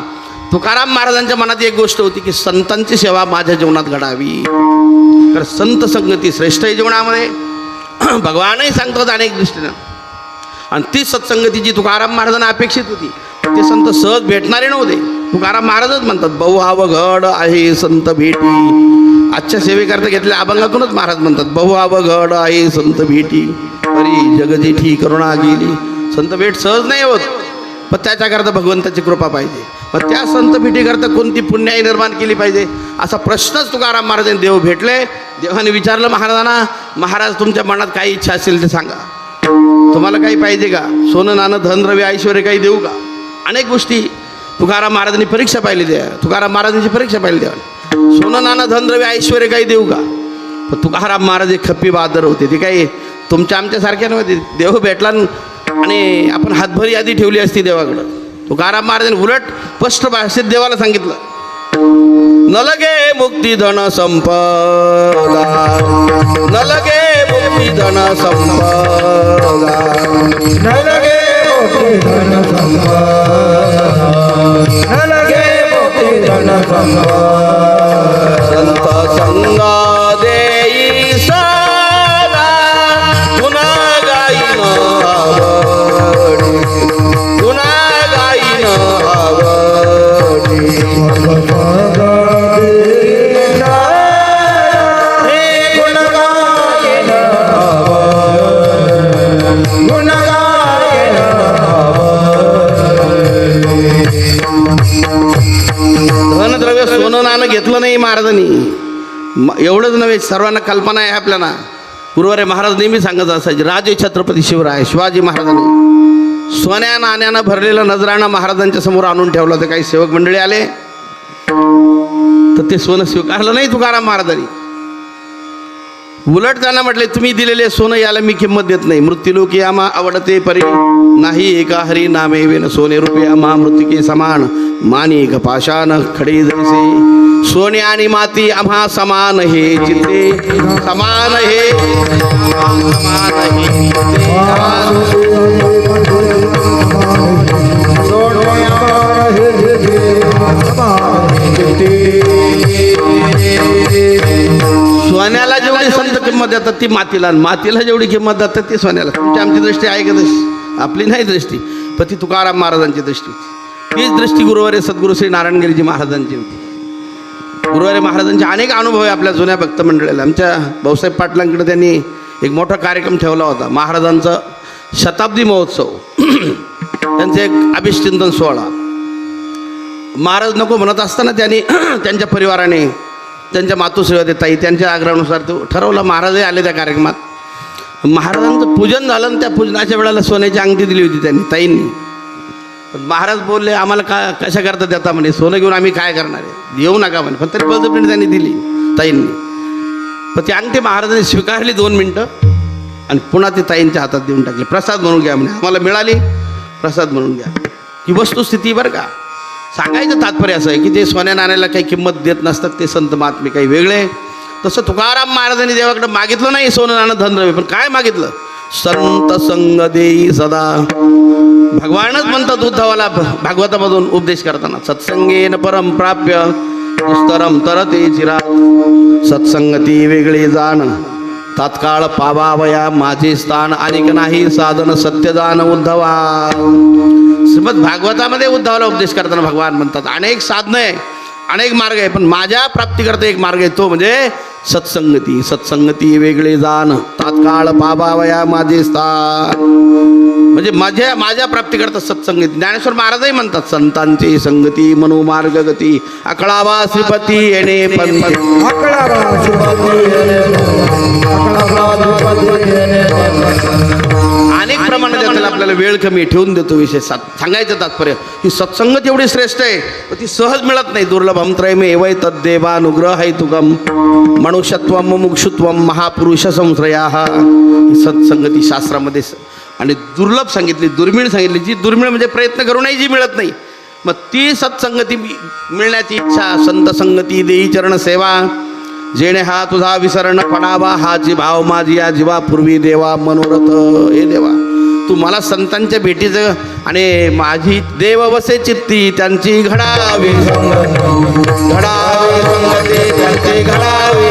तुकाराम महाराजांच्या मनात एक गोष्ट होती की संतांची सेवा माझ्या जीवनात घडावी. तर संत संगती श्रेष्ठ आहे जीवनामध्ये, भगवानही सांगतात अनेक दृष्टीनं. आणि ती सत्संगतीची तुकाराम महाराजांना अपेक्षित होती. ते संत सहज भेटणारे नव्हते. तुकाराम महाराजच म्हणतात, बहु अवघड आहे संत भेटी. आजच्या सेवेकरता घेतलेल्या अभंगातूनच महाराज म्हणतात, बहु अवघड आहे संत भेटी, परी जगजेठी करुणा गेली. संत भेट सहज नाही होत, पण त्याच्याकरता भगवंताची कृपा पाहिजे. मग त्या संत भेटीकरता कोणती पुण्याई निर्माण केली पाहिजे असा प्रश्नच तुकाराम महाराजांनी देव भेटले. देवाने विचारलं महाराजांना, महाराज तुमच्या मनात काही इच्छा असेल ते सांगा. तुम्हाला काही पाहिजे का? सोनं नाणं धन द्रव्य ऐश्वर्य काही देऊ का? अनेक गोष्टी तुकाराम महाराजांनी परीक्षा पाहिली. तुकाराम महाराजांची परीक्षा पाहिली देवाने. सोनं नाणं धन द्रव्य ऐश्वर्य काही देऊ का? पण तुकाराम महाराज एक खप्पी बहादर होते. ते काही तुमच्या आमच्यासारख्या नव्हते. देव भेटला आणि आपण हातभरी यादी ठेवली असती देवाकडं. तुकाराम महाराजांनी उलट स्पष्ट भाषेत देवाला सांगितलं, न लगे मुक्ती धन संपदा, न लगे मुक्ती धन संपदा, न लगे मोती धन संपदा, न लगे मोती धन संपदा. संत संग देई सदा, पुन्हा गाईन आवडी, पुन्हा गाईन आवडी. धनद्रव्य सोनं नाणं घेतलं नाही महाराजांनी. एवढंच नव्हे, सर्वांना कल्पना आहे आपल्याला. पूर्वरे महाराज नेहमी सांगत असायचे, राजे छत्रपती शिवराय शिवाजी महाराजांनी सोन्या नाण्यानं भरलेलं नजराणं महाराजांच्या समोर आणून ठेवलं. तर काही सेवक मंडळी आले तर ते सोनं स्वीकारलं नाही तुकाराम महाराजांनी. उलट त्यांना म्हटले, तुम्ही दिलेले सोनं याला मी किंमत देत नाही. मृत्यूलोकी आम्हा आवडते परी, नाही एका हरी नामे वेन सोने रूपे आम्हा मृत्युके समान. माणिक पाषाण खडे जैसे, सोने आणि माती आम्हा समान हे चित्ते, समान हे समान हे सोन्याला जेवढी संत किंमत देतात ती मातीला, आणि मातीला जेवढी किंमत देतात ती सोन्याला. तुमची आमची दृष्टी आहे का तशी? आपली नाही दृष्टी. पण ती तुकाराम महाराजांची दृष्टी होती. तीच दृष्टी गुरुवारे सद्गुरू श्री नारायणगिरीजी महाराजांची होती. गुरुवारे महाराजांचे अनेक अनुभव आहे आपल्या जुन्या भक्त मंडळीला. आमच्या भाऊसाहेब पाटलांकडे त्यांनी एक मोठा कार्यक्रम ठेवला होता, महाराजांचा शताब्दी महोत्सव. त्यांचे एक अभिष्चिंतन सोहळा. महाराज नको म्हणत असताना त्यांनी त्यांच्या परिवाराने, त्यांच्या मातोश्री होते ताई, त्यांच्या आग्रहानुसार तो ठरवलं. महाराजही आले त्या कार्यक्रमात. महाराजांचं पूजन झालं आणि त्या पूजनाच्या वेळेला सोन्याची अंगठी दिली होती त्यांनी, ताईंनी. पण महाराज बोलले, आम्हाला कशा करता देता म्हणे, सोनं घेऊन आम्ही काय करणार आहे, येऊ नका म्हणे. पण तरी बळजबरीने त्यांनी दिली ताईंनी. पण ती अंगठी महाराजांनी स्वीकारली 2 मिनटं आणि पुन्हा ती ताईंच्या हातात देऊन टाकली. प्रसाद म्हणून घ्या म्हणे, आम्हाला मिळाली, प्रसाद म्हणून घ्या. ही वस्तुस्थिती बरं का. सांगायचं तात्पर्य असं आहे की जे सोन्या नाण्याला काही किंमत देत नसतात ते संत महात्मे काही वेगळे. तसं तुकाराम महाराजांनी देवाकडे मागितलं नाही सोनं नाणं धनद्रव्य, पण काय मागितलं, संत संग देई सदा. भगवानच म्हणतात उद्धवाला भागवतामधून उपदेश करताना, सत्संगेन परम प्राप्य दुस्तरम तरते चिरात. सत्संगती वेगळी जाण तात्काळ पावावया माझे स्थान. अनेक नाही साधन सत्य जाण उद्धवा. श्रीमद भागवतामध्ये उद्धवाला उपदेश करताना भगवान म्हणतात अनेक साधनं आहे, अनेक मार्ग आहे, पण माझ्या प्राप्तीकरता एक मार्ग आहे, तो म्हणजे सत्संगती. सत्संगती वेगळे जाण तात्काळ पावावया माझे स्थान. म्हणजे माझ्या प्राप्तीकरता सत्संगती. ज्ञानेश्वर महाराजही म्हणतात, संतांची संगती मनोमार्ग गती अकळावा श्रीपती येणे पंथ. अनेक प्रमाणात आपल्याला वेळ कमी ठेवून देतो विषय. सांगायचं तात्पर्य ही सत्संगत एवढी श्रेष्ठ आहे, पण ती सहज मिळत नाही. दुर्लभम त्रयमे एवै तद्देवानुग्रह हैतुकम मनुष्यत्वम मुमुक्षुत्वम महापुरुष संश्रया. ही सत्संगती शास्त्रामध्ये आणि दुर्लभ सांगितली, दुर्मिळ सांगितली. जी दुर्मिळ म्हणजे प्रयत्न करूनही जी मिळत नाही, मग ती सत्संगती मिळण्याची इच्छा. संत संगती देई चरण सेवा जेणे हा तुझा विसरण पडावा. हाची भाव माझी या जीवा पूर्वी देवा मनोरथ. हे देवा, तू मला संतांच्या भेटीचं आणि माझी देव वसे चित्ती त्यांची घडावे घडावे संगती त्यांची घडावे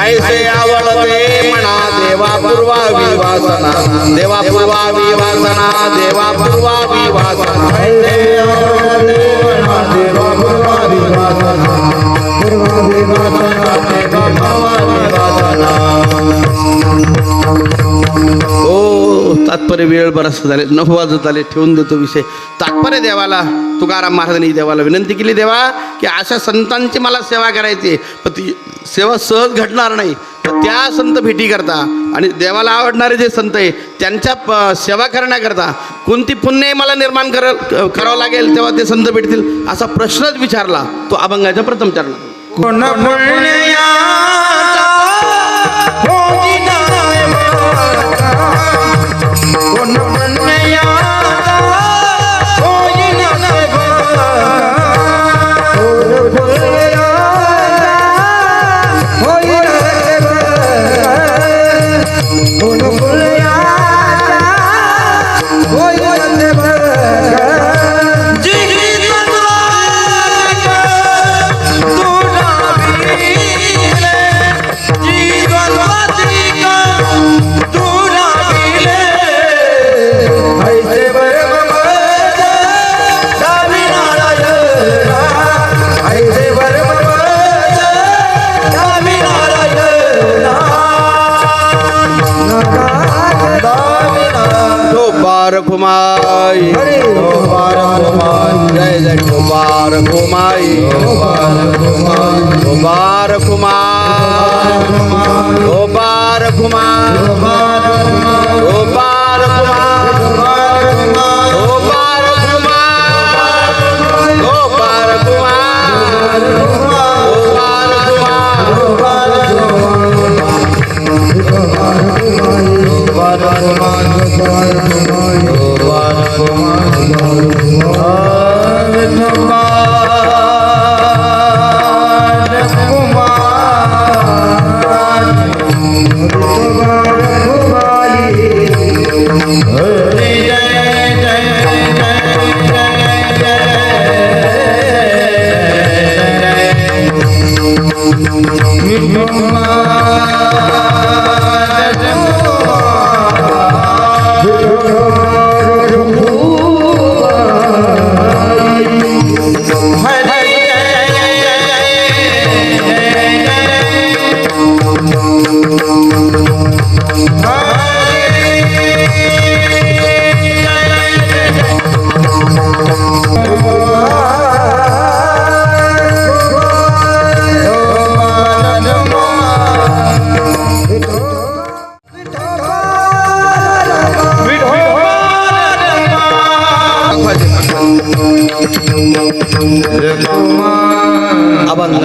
ऐसे आवडते म्हणा देवा पूर्वावी वासना. देवा पूर्वावी वासना. देवा पूर्वावी वासना. हो, तात्पर्य वेळ बरंच झाले, 9 वाजत आले, ठेवून देतो विषय. तात्पर्य देवाला तुकाराम महाराजांनी देवाला विनंती केली, देवा की अशा संतांची मला सेवा करायची आहे, पण ती सेवा सहज घडणार नाही. तर त्या संत भेटी करता आणि देवाला आवडणारे जे संत आहे त्यांच्या सेवा करण्याकरता कोणती पुण्य मला निर्माण करावं लागेल तेव्हा ते संत भेटतील, असा प्रश्नच विचारला तो अभंगाच्या प्रथम चरणात. कोण घुमाई जय जय ठोबार घुमाई ठोबार घुमाई ठोबार घुमाई ठोबार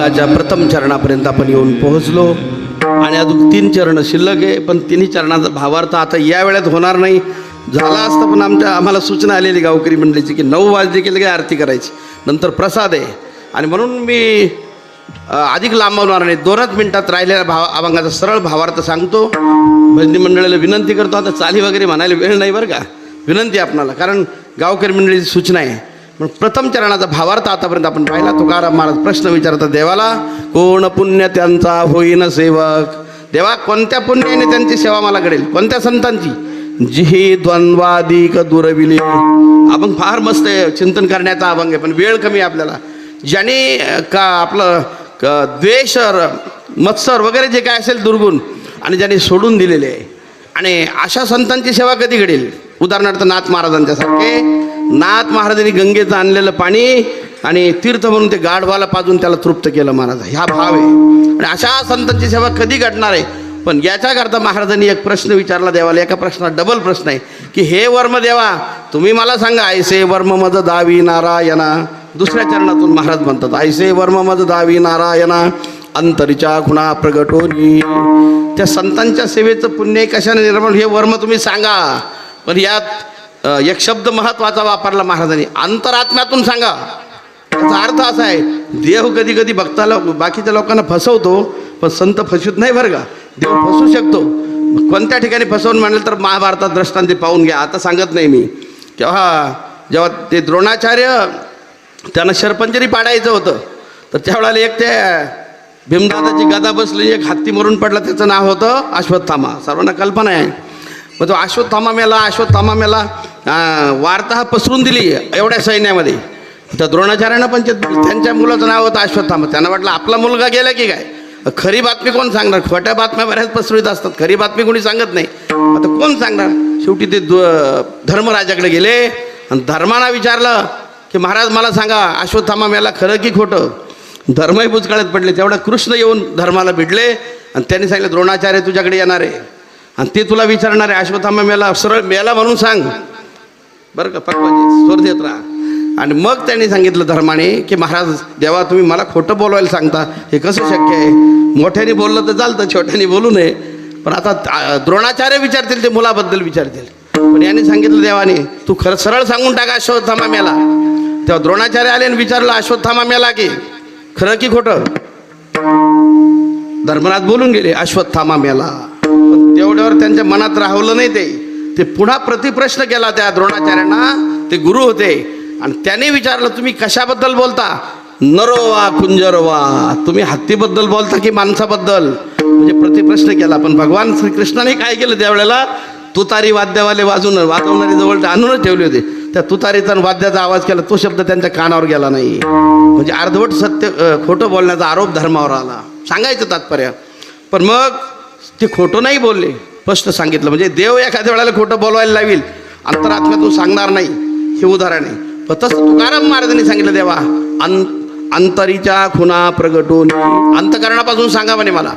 अभंगाच्या प्रथम चरणापर्यंत आपण येऊन पोहोचलो आणि अजून 3 चरण शिल्लक आहे, पण तिन्ही चरणाचा भावार्थ आता या वेळेत होणार नाही. झाला असतं पण आम्हाला सूचना आलेली गावकरी मंडळीची की 9 वाजले की लगेच आरती करायची, नंतर प्रसाद आहे. आणि म्हणून मी अधिक लांबवणार नाही, 2च मिनिटात राहिलेल्या अभंगाचा सरळ भावार्थ सांगतो. भजनी मंडळाला विनंती करतो, आता चाली वगैरे म्हणायला वेळ नाही बरं का, विनंती आपणाला, कारण गावकरी मंडळीची सूचना आहे. पण प्रथम चरणाचा भावार्थ आतापर्यंत आपण पाहिला. तुकाराम महाराज प्रश्न विचारतात देवाला, कोण पुण्य त्यांचा होईन सेवक. देवा, कोणत्या पुण्याने त्यांची सेवा मला घडेल, कोणत्या संतांची. जिही द्वंद्वादिक दुर्विले. अभंग फार मस्त आहे, चिंतन करण्याचा अभंग आहे, पण वेळ कमी आहे आपल्याला. ज्याने का आपलं द्वेष मत्सर वगैरे जे काय असेल दुर्गुण आणि ज्याने सोडून दिलेले आहे, आणि अशा संतांची सेवा कधी घडेल. उदाहरणार्थ नाथ महाराजांच्या सारखे. नाथ महाराजांनी गंगेचं आणलेलं पाणी आणि तीर्थ म्हणून ते गाढवाला पाजून त्याला तृप्त केलं महाराज, ह्या भाव आहे. आणि अशा संतांची सेवा कधी घडणार आहे. पण याच्याकरता महाराजांनी एक प्रश्न विचारला देवाला. एका प्रश्नात डबल प्रश्न आहे की हे वर्म देवा, तुम्ही मला सांगा, ऐसे वर्म मज दावी नारायणा. दुसऱ्या चरणातून महाराज म्हणतात, ऐसे वर्म मज दावी नारायणा अंतरीच्या खुणा प्रगटोनी. त्या संतांच्या सेवेचं पुण्य कशाने निर्माण, हे वर्म तुम्ही सांगा. पण यात एक शब्द महत्त्वाचा वापरला महाराजांनी, अंतरात्म्यातून सांगा. याचा अर्थ असा आहे, देव कधी कधी भक्ताला बाकीच्या लोकांना फसवतो, पण संत फसवत नाही बरं का. देव फसवू शकतो. कोणत्या ठिकाणी फसवून म्हणलं तर महाभारतात दृष्टांत पाहून घ्या, आता सांगत नाही मी. जेव्हा ते द्रोणाचार्य त्यांना शरपंजरी पाडायचं होतं, तर त्यावेळेला एक ते भीमदादाची गदा बसली, एक हत्ती मरून पडला, त्याचं नाव होतं अश्वत्थामा. सर्वांना कल्पना आहे. मग तो अश्वत्थामा मेला वार्ता पसरून दिली एवढ्या सैन्यामध्ये. त्या द्रोणाचार्यांना पण त्यांच्या मुलाचं नाव होतं अश्वत्थामा. त्यांना वाटलं आपला मुलगा गेला की काय. खरी बातमी कोण सांगणार, खोट्या बातम्या बऱ्याच पसरवित असतात, खरी बातमी कोणी सांगत नाही. आता कोण सांगणार. शेवटी ते धर्मराजाकडे गेले आणि धर्माला विचारलं की महाराज मला सांगा, अश्वत्थामा मेला खरं की खोटं. धर्मही बुचकाळ्यात पडले. तेवढा कृष्ण येऊन धर्माला भिडले आणि त्यांनी सांगितलं, द्रोणाचार्य तुझ्याकडे येणार आहे आणि ते तुला विचारणार आहे, अश्वत्थामा मेला सरळ मेला म्हणून सांग बरं का, पक्वाची स्वर देत राहा. आणि मग त्यांनी सांगितलं धर्माने की महाराज देवा, तुम्ही मला खोटं बोलवायला सांगता, हे कसं शक्य आहे. मोठ्याने बोललं तर चालतं, छोट्याने बोलू नये. पण आता द्रोणाचार्य विचारतील, ते मुलाबद्दल विचारतील. पण यांनी सांगितलं देवाने, तू खरं सरळ सांगून टाका अश्वत्थामा मेला. तेव्हा द्रोणाचार्य आले आणि विचारलं, अश्वत्थामा मेला की खरं की खोटं. धर्मराज बोलून गेले, अश्वत्थामा मेला. पण तेवढ्यावर त्यांच्या मनात राहवलं नाही. ते पुन्हा प्रतिप्रश्न केला त्या द्रोणाचार्यांना. ते गुरु होते आणि त्याने विचारलं, तुम्ही कशाबद्दल बोलता. नरोवा कुंजरवा, तुम्ही हत्तीबद्दल बोलता की माणसाबद्दल. म्हणजे प्रतिप्रश्न केला. पण भगवान श्रीकृष्णाने काय केलं त्यावेळेला, तुतारी वाद्यवाले वाजवणारे जवळ आणूनच ठेवले होते. त्या तुतारीचा वाद्याचा आवाज केला, तो शब्द त्यांच्या कानावर गेला नाही. म्हणजे अर्धवट सत्य खोटं बोलण्याचा आरोप धर्मावर आला, सांगायचं तात्पर्य. पण मग ते खोटं नाही बोलले, स्पष्ट सांगितलं. म्हणजे देव एखाद्या वेळेला खोटं बोलवायला लावील, अंतरात्म्यातून सांगणार नाही, हे उदाहरण आहे. पण तसं तुकाराम महाराजांनी सांगितलं, देवा अंतरीच्या खुणा प्रगटून, अंतकरणापासून सांगा म्हणे मला.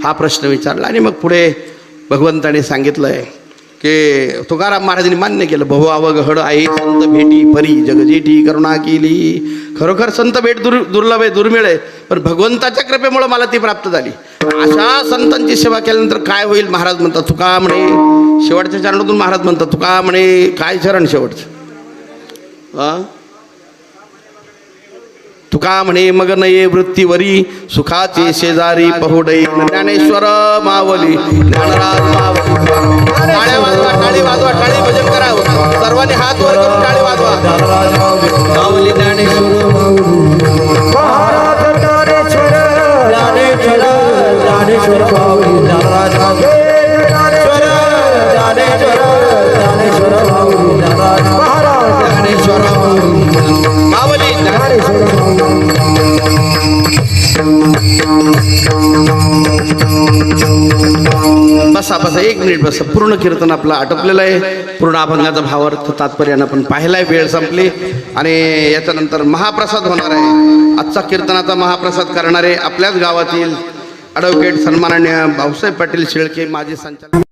हा प्रश्न विचारला. आणि मग पुढे भगवंताने सांगितलंय की तुकाराम महाराजांनी मान्य केलं, बहु आहे संत भेटी परी जगजेठी करुणा केली. खरोखर संत भेट दुर्लभ आहे, दुर्मिळ आहे, पण भगवंताच्या कृपेमुळे मला ती प्राप्त झाली. अशा संतांची सेवा केल्यानंतर काय होईल. महाराज म्हणतात, तुका म्हणे, शेवटच्या चरणातून महाराज म्हणतात, तुका म्हणे, काय चरण शेवटचं, तुका म्हणे, मग नये वृत्तीवरी सुखाचे शेजारी पहुडे. ज्ञानेश्वर मावली, ज्ञानराज मावली. टाळ्या वाजवा, टाळी वाजवा, टाळी भजन करा. सर्वांनी हात वर करून टाळी वाजवा. मावली ज्ञानेश्वर महाराज ज्ञानेश्वर ज्ञानेश्वर ज्ञानेश्वर माऊली ज्ञानराज ज्ञानेश्वर ज्ञानेश्वर ज्ञानेश्वर माऊली ज्ञानराज महाराज ज्ञानेश्वर मावली ज्ञानेश्वर. बसा बसा, 1 मिनिट बसा. पूर्ण कीर्तन आपलं आटोपलेलं आहे. पूर्ण अभंगाचा भावार्थ तात्पर्यानं आपण पाहिलाय. वेळ संपली आणि याच्यानंतर महाप्रसाद होणार आहे. आजचा कीर्तनाचा महाप्रसाद करणारे आपल्याच गावातील ॲडव्होकेट सन्माननीय भाऊसाहेब पाटील शेळके, माजी संचालक.